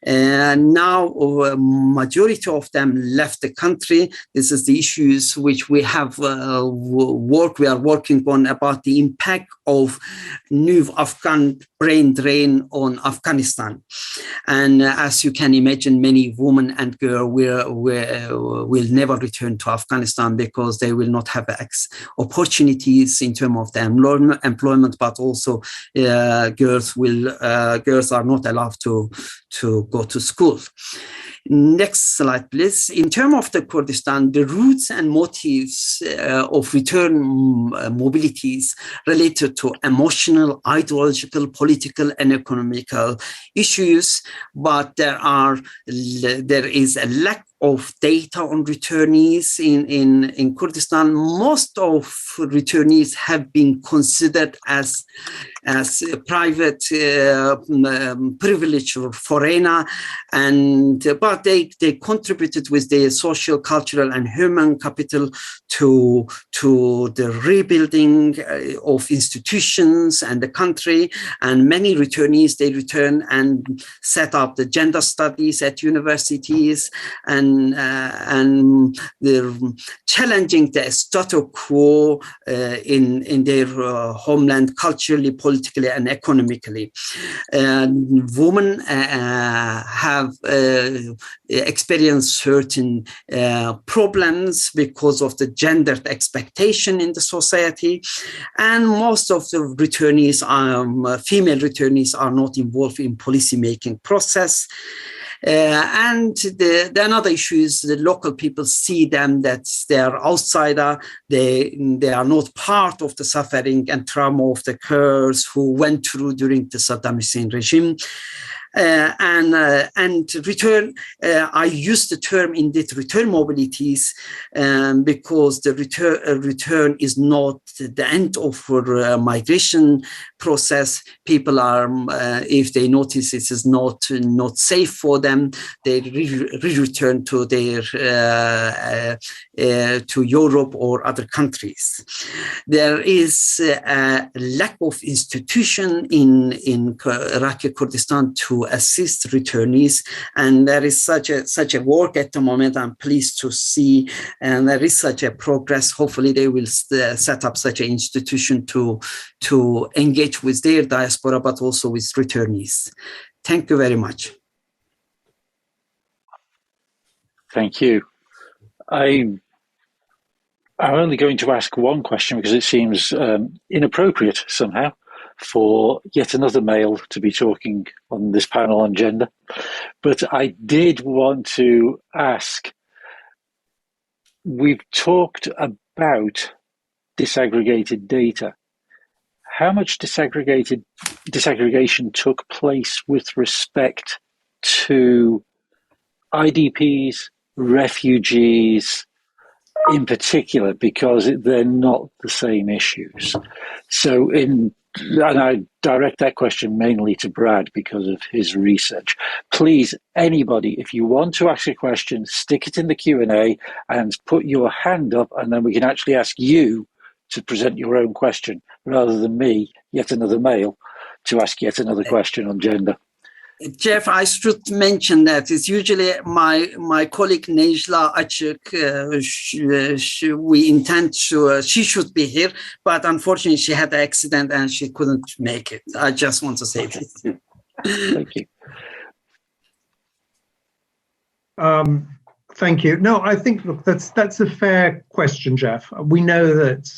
And now majority of them left the country. This is the issues which we have we are working on, about the impact of new Afghan brain drain on Afghanistan. And as you can imagine, many women and girls will never return to Afghanistan because they will not have opportunities in terms of their employment, but also girls are not allowed to go to school. Next slide, please. In terms of the Kurdistan, the roots and motives of return mobilities related to emotional, ideological, political, and economical issues, but there is a lack of data on returnees in Kurdistan. Most of returnees have been considered as private privilege or foreigner, but they contributed with their social, cultural, and human capital to the rebuilding of institutions and the country. And many returnees, they return and set up the gender studies at universities, and they're challenging the status quo in their homeland, culturally, politically, and economically. Women have experienced certain problems because of the gendered expectation in the society, and most of the returnees, female returnees, are not involved in policy-making process. And the another issue is the local people see them that they are outsider. They are not part of the suffering and trauma of the Kurds who went through during the Saddam Hussein regime. And return, I use the term indeed return mobilities because the return is not the end of migration process. People are, if they notice it is not safe for them, they return to their to Europe or other countries. There is a lack of institution in Iraqi Kurdistan to assist returnees, and there is such a work at the moment. I'm pleased to see, and there is such a progress. Hopefully, they will set up such an institution to engage with their diaspora, but also with returnees. Thank you very much. Thank you. I'm only going to ask one question because it seems inappropriate somehow for yet another male to be talking on this panel on gender. But I did want to ask, we've talked about disaggregated data. How much disaggregation took place with respect to IDPs, refugees, in particular, because they're not the same issues. So and I direct that question mainly to Brad because of his research. Please, anybody, if you want to ask a question, stick it in the Q&A and put your hand up, and then we can actually ask you to present your own question rather than me, yet another male, to ask yet another question on gender. Jeff, I should mention that it's usually my colleague Nejla Açık. We intend to, she should be here, but unfortunately she had an accident and she couldn't make it. I just want to say this. Thank you. Thank you. No, I think, look, that's a fair question, Jeff. We know that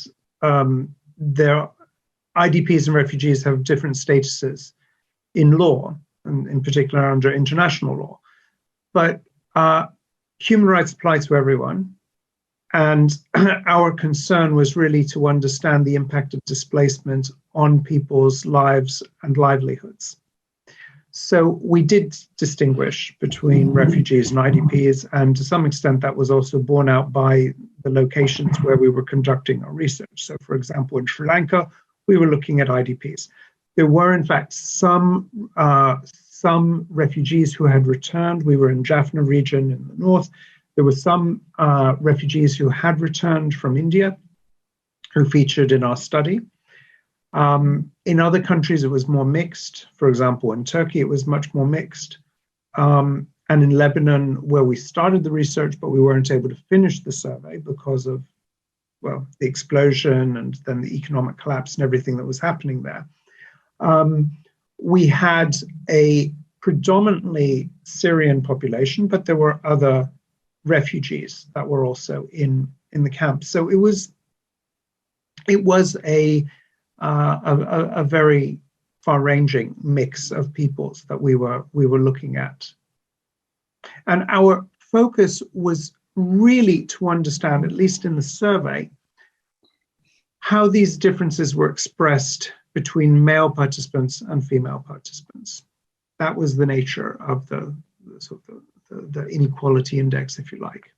IDPs and refugees have different statuses in law, and in particular under international law. But human rights apply to everyone. And our concern was really to understand the impact of displacement on people's lives and livelihoods. So we did distinguish between refugees and IDPs, and to some extent that was also borne out by the locations where we were conducting our research. So for example, in Sri Lanka, we were looking at IDPs. There were, in fact, some refugees who had returned. We were in Jaffna region in the north. There were some refugees who had returned from India who featured in our study. In other countries, it was more mixed. For example, in Turkey, it was much more mixed. And in Lebanon, where we started the research, but we weren't able to finish the survey because of, well, the explosion and then the economic collapse and everything that was happening there. We had a predominantly Syrian population, but there were other refugees that were also in the camp. So it was a very far-ranging mix of peoples that we were looking at, and our focus was really to understand, at least in the survey, how these differences were expressed between male participants and female participants. That was the nature of the inequality index, if you like.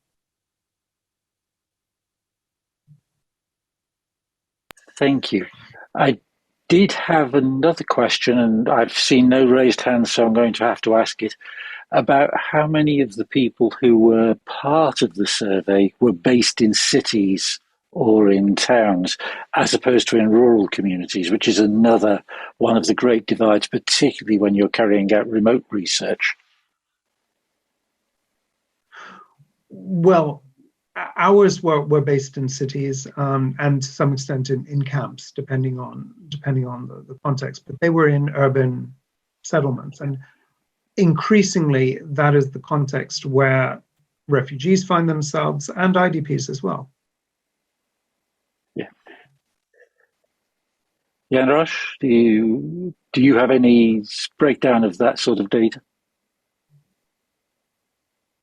Thank you. I did have another question, and I've seen no raised hands, so I'm going to have to ask it, about how many of the people who were part of the survey were based in cities or in towns, as opposed to in rural communities, which is another one of the great divides, particularly when you're carrying out remote research. Well, ours were based in cities and to some extent in camps, depending on the context, but they were in urban settlements. And increasingly, that is the context where refugees find themselves and IDPs as well. Yanrosh, do you have any breakdown of that sort of data?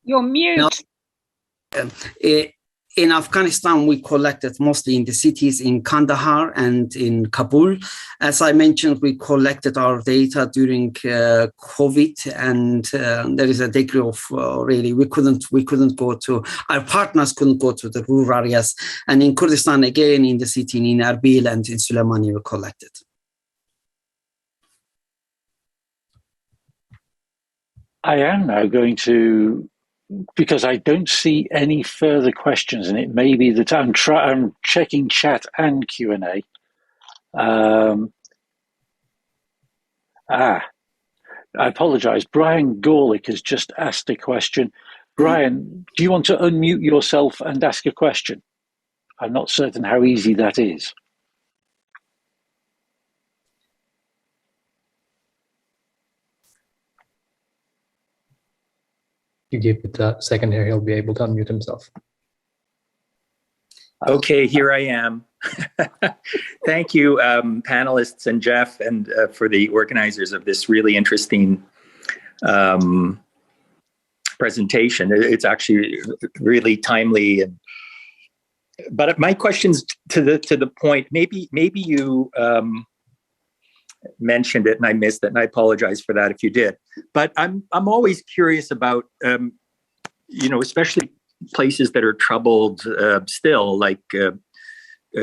You're mute. in Afghanistan, we collected mostly in the cities in Kandahar and in Kabul. As I mentioned, we collected our data during COVID, and there is a degree of really we couldn't go to, our partners couldn't go to the rural areas. And in Kurdistan, again, in the city in Erbil and in Suleimani, we collected. I am now going to, because I don't see any further questions, and it may be that I'm checking chat and Q&A. I apologize. Brian Gorlick has just asked a question. Brian, do you want to unmute yourself and ask a question? I'm not certain how easy that is. You give it a second here, he'll be able to unmute himself. Okay, here I am. Thank you, panelists and Jeff, and for the organizers of this really interesting presentation. It's actually really timely. But my question's to the point. Maybe you mentioned it and I missed it, and I apologize for that if you did. But I'm always curious about especially places that are troubled still, like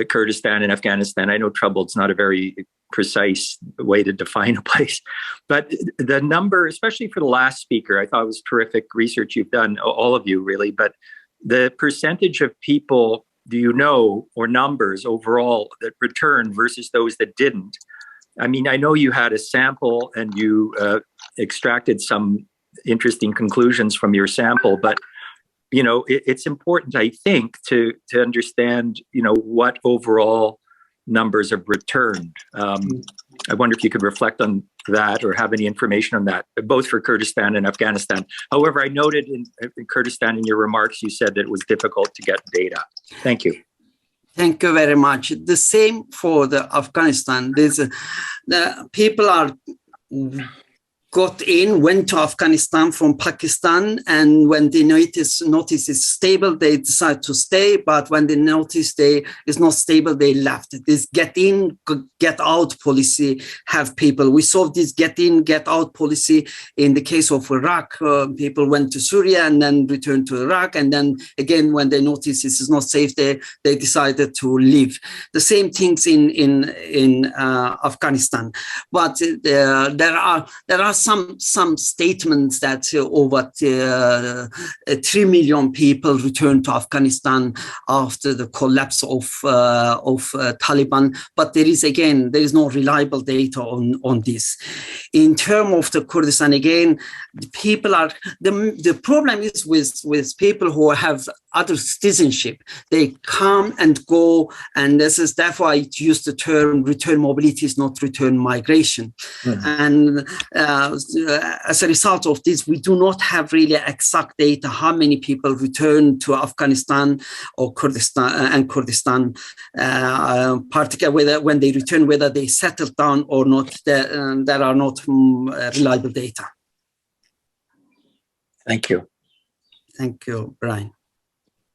Kurdistan and Afghanistan. I know troubled's not a very precise way to define a place, but the number, especially for the last speaker, I thought it was terrific research you've done, all of you really, but the percentage of people, do you know, or numbers overall that returned versus those that didn't? I mean, I know you had a sample and you extracted some interesting conclusions from your sample, but it's important, I think, to understand, what overall numbers have returned. I wonder if you could reflect on that or have any information on that, both for Kurdistan and Afghanistan. However, I noted in Kurdistan in your remarks, you said that it was difficult to get data. Thank you. Thank you very much. The same for the Afghanistan. The people are went to Afghanistan from Pakistan, and when they notice is stable, they decide to stay. But when they notice is not stable, they left. This get in, get out policy have people. We saw this get in, get out policy in the case of Iraq. People went to Syria and then returned to Iraq, and then again when they notice this is not safe, they decided to leave. The same things in Afghanistan, but there are some statements that over 3 million people returned to Afghanistan after the collapse of Taliban. But there is no reliable data on this. In terms of the Kurdistan, again, the problem is with people who have other citizenship. They come and go, and this is therefore I use the term return mobility is not return migration. Mm-hmm. And as a result of this, we do not have really exact data how many people return to Afghanistan or Kurdistan, particularly when they return, whether they settle down or not. There are not reliable data. Thank you. Thank you, Brian.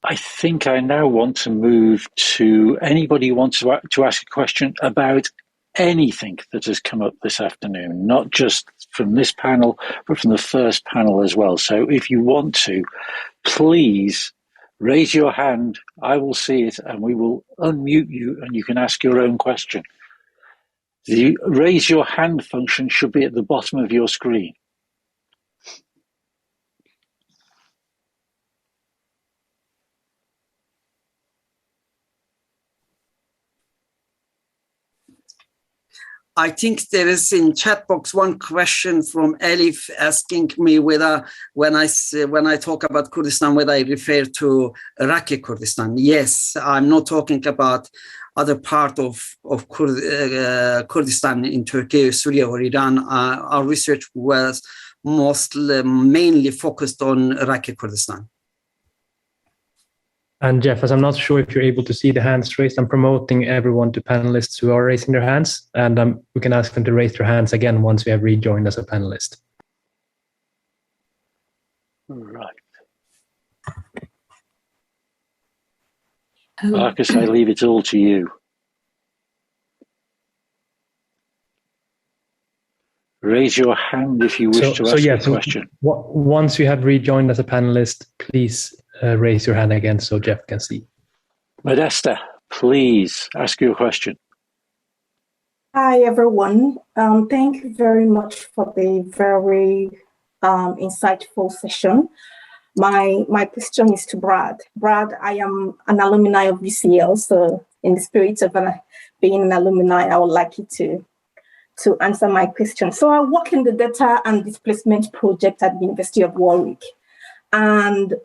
I think I now want to move to anybody who wants to ask a question about anything that has come up this afternoon, not just from this panel, but from the first panel as well. So if you want to, please raise your hand. I will see it and we will unmute you and you can ask your own question. The raise your hand function should be at the bottom of your screen. I think there is in chat box one question from Elif asking me whether when I talk about Kurdistan, whether I refer to Iraqi Kurdistan. Yes, I'm not talking about other part of Kurdistan in Turkey, Syria, or Iran. Our research was mainly focused on Iraqi Kurdistan. And Jeff, as I'm not sure if you're able to see the hands raised, I'm promoting everyone to panelists who are raising their hands, and we can ask them to raise their hands again once we have rejoined as a panelist. Right. Marcus, I leave it all to you. Raise your hand if you wish to ask a question. Once you have rejoined as a panelist, please raise your hand again so Jeff can see. Modesta, Please ask your question. Hi, everyone. Thank you very much for the very insightful session. My question is to Brad. Brad, I am an alumni of UCL, so in the spirit of being an alumni, I would like you to answer my question. So I work in the data and displacement project at the University of Warwick. And,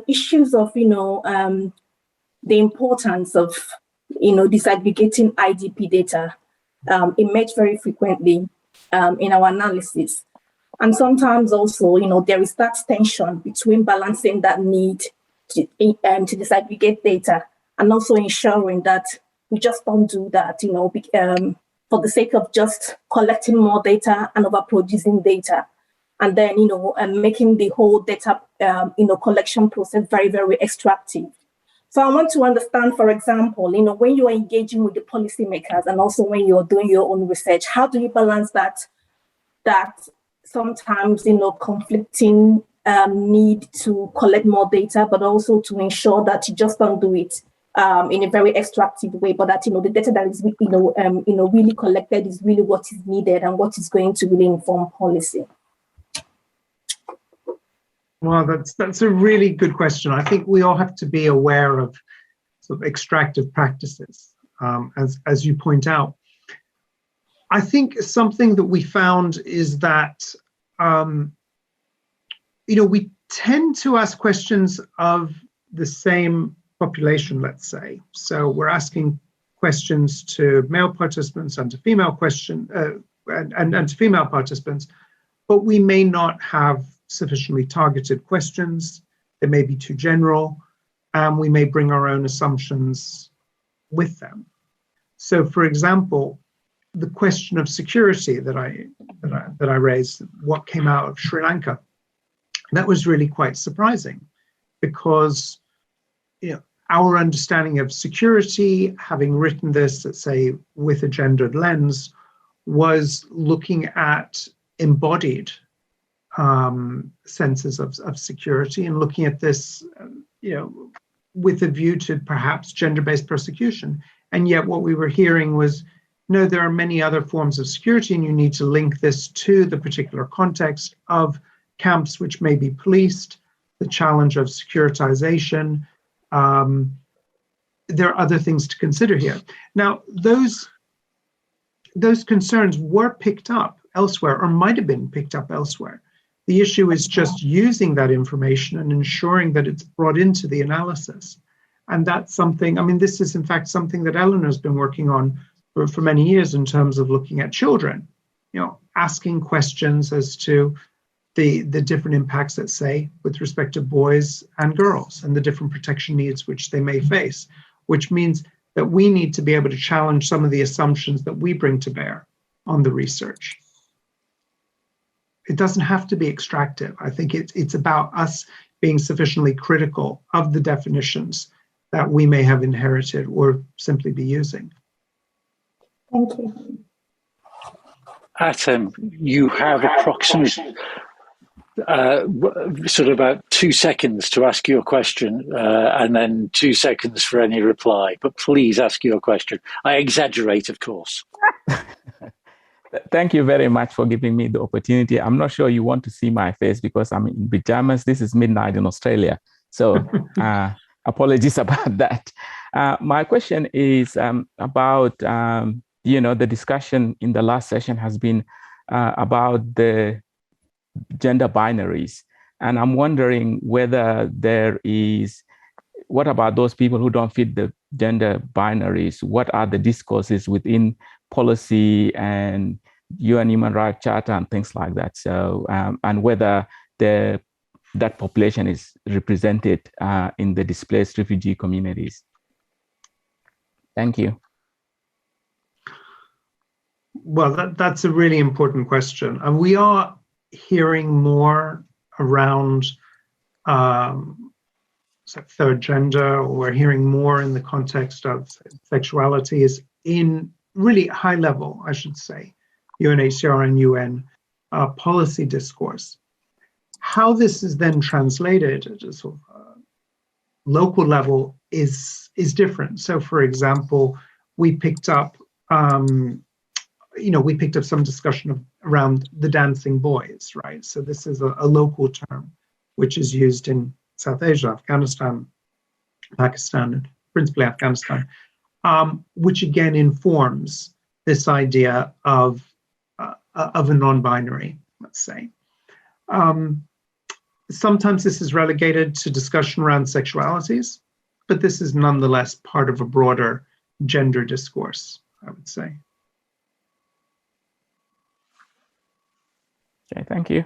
issues of, the importance of, disaggregating IDP data emerge very frequently in our analysis. And sometimes also, there is that tension between balancing that need to disaggregate data and also ensuring that we just don't do that, for the sake of just collecting more data and overproducing data. And then, making the whole data, collection process very, very extractive. So I want to understand, for example, when you are engaging with the policymakers and also when you're doing your own research, how do you balance that sometimes, conflicting need to collect more data, but also to ensure that you just don't do it in a very extractive way, but that, the data that is, really collected is really what is needed and what is going to really inform policy? Well, that's a really good question. I think we all have to be aware of sort of extractive practices, as you point out. I think something that we found is that, we tend to ask questions of the same population, let's say. So we're asking questions to male participants and to female and to female participants, but we may not have sufficiently targeted questions. They may be too general, and we may bring our own assumptions with them. So, for example, the question of security that I raised, what came out of Sri Lanka, that was really quite surprising, because our understanding of security, having written this, let's say, with a gendered lens, was looking at embodied senses of security and looking at this, with a view to perhaps gender-based persecution. And yet what we were hearing was, no, there are many other forms of security, and you need to link this to the particular context of camps which may be policed, the challenge of securitization. There are other things to consider here. Now, those concerns were picked up elsewhere, or might have been picked up elsewhere. The issue is just using that information and ensuring that it's brought into the analysis. And that's something, this is in fact something that Eleanor's been working on for many years in terms of looking at children, asking questions as to the different impacts, let's say, with respect to boys and girls and the different protection needs which they may face, which means that we need to be able to challenge some of the assumptions that we bring to bear on the research. It doesn't have to be extractive. I think it's about us being sufficiently critical of the definitions that we may have inherited or simply be using. Thank you. Atom, you have approximately sort of about 2 seconds to ask your question, and then 2 seconds for any reply. But please ask your question. I exaggerate, of course. Thank you very much for giving me the opportunity. I'm not sure you want to see my face because I'm in pajamas. This is midnight in Australia. So apologies about that. My question is about, the discussion in the last session has been about the gender binaries. And I'm wondering whether what about those people who don't fit the gender binaries? What are the discourses within policy and UN Human Rights Charter and things like that? So, and whether that population is represented in the displaced refugee communities. Thank you. Well, that's a really important question. And we are hearing more around third gender, or we're hearing more in the context of sexuality, is in really high level, I should say, UNHCR and UN policy discourse. How this is then translated at a sort of local level is different. So, for example, we picked up some discussion around the dancing boys, right? So this is a local term which is used in South Asia, Afghanistan, Pakistan, and principally Afghanistan, which again informs this idea of a non-binary, let's say. Sometimes this is relegated to discussion around sexualities, but this is nonetheless part of a broader gender discourse, I would say. Okay, thank you.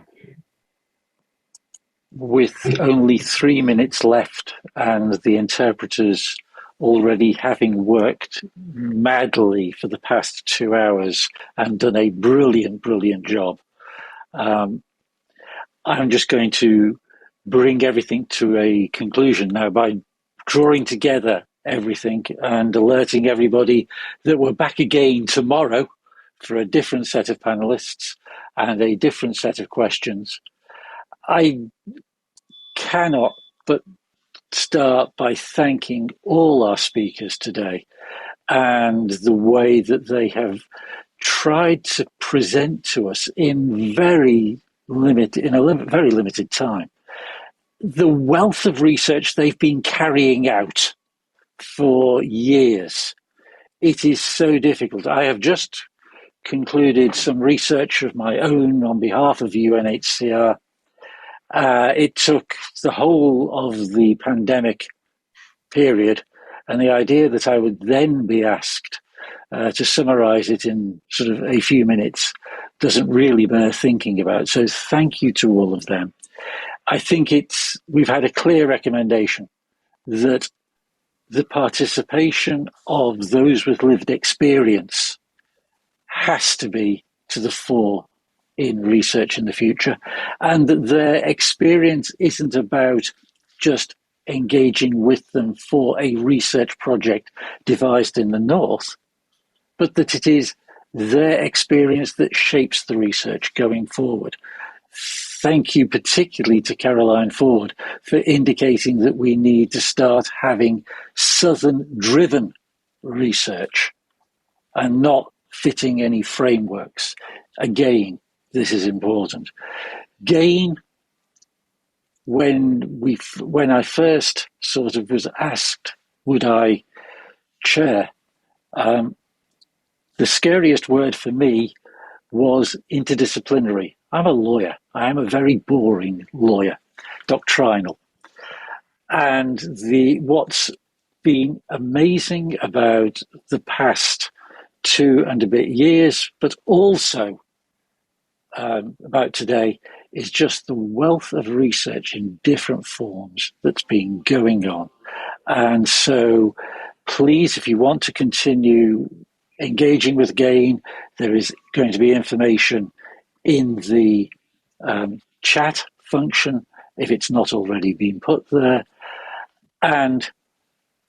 With only 3 minutes left and the interpreters already having worked madly for the past 2 hours and done a brilliant, brilliant job, I'm just going to bring everything to a conclusion now by drawing together everything and alerting everybody that we're back again tomorrow for a different set of panelists and a different set of questions. I cannot but start by thanking all our speakers today and the way that they have tried to present to us in a very limited time the wealth of research they've been carrying out for years. It is so difficult. I have just concluded some research of my own on behalf of UNHCR. It took the whole of the pandemic period, and the idea that I would then be asked to summarize it in sort of a few minutes doesn't really bear thinking about. So thank you to all of them. I think we've had a clear recommendation that the participation of those with lived experience has to be to the fore in research in the future, and that their experience isn't about just engaging with them for a research project devised in the North, but that it is their experience that shapes the research going forward. Thank you particularly to Caroline Ford for indicating that we need to start having Southern-driven research and not fitting any frameworks. Again, this is important. Gain, when I first sort of was asked, would I chair, the scariest word for me was interdisciplinary. I'm a lawyer. I am a very boring lawyer, doctrinal. And what's been amazing about the past 2 and a bit years, but also about today, is just the wealth of research in different forms that's been going on. And so please, if you want to continue engaging with GAIN, there is going to be information in the chat function if it's not already been put there. And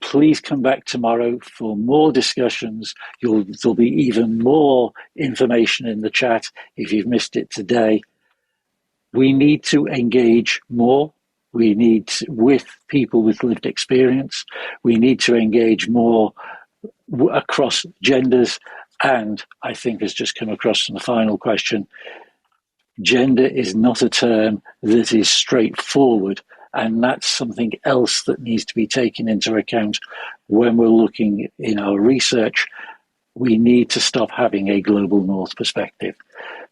please come back tomorrow for more discussions. There'll be even more information in the chat if you've missed it today. We need to engage more. We need with people with lived experience. We need to engage more across genders. And I think has just come across in the final question, gender is not a term that is straightforward. And that's something else that needs to be taken into account when we're looking in our research. We need to stop having a global North perspective.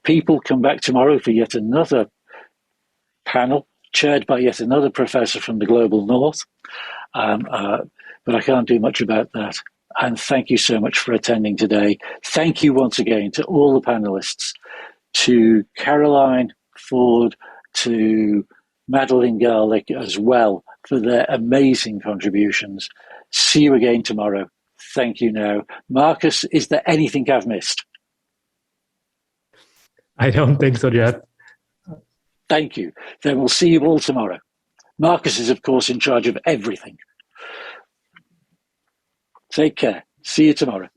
People come back tomorrow for yet another panel chaired by yet another professor from the global North. But I can't do much about that. And thank you so much for attending today. Thank you once again to all the panelists, to Caroline Ford, to Madeline Garlick as well for their amazing contributions. See you again tomorrow. Thank you now. Marcus, is there anything I've missed? I don't think so, Jeff. Thank you. Then we'll see you all tomorrow. Marcus is, of course, in charge of everything. Take care. See you tomorrow.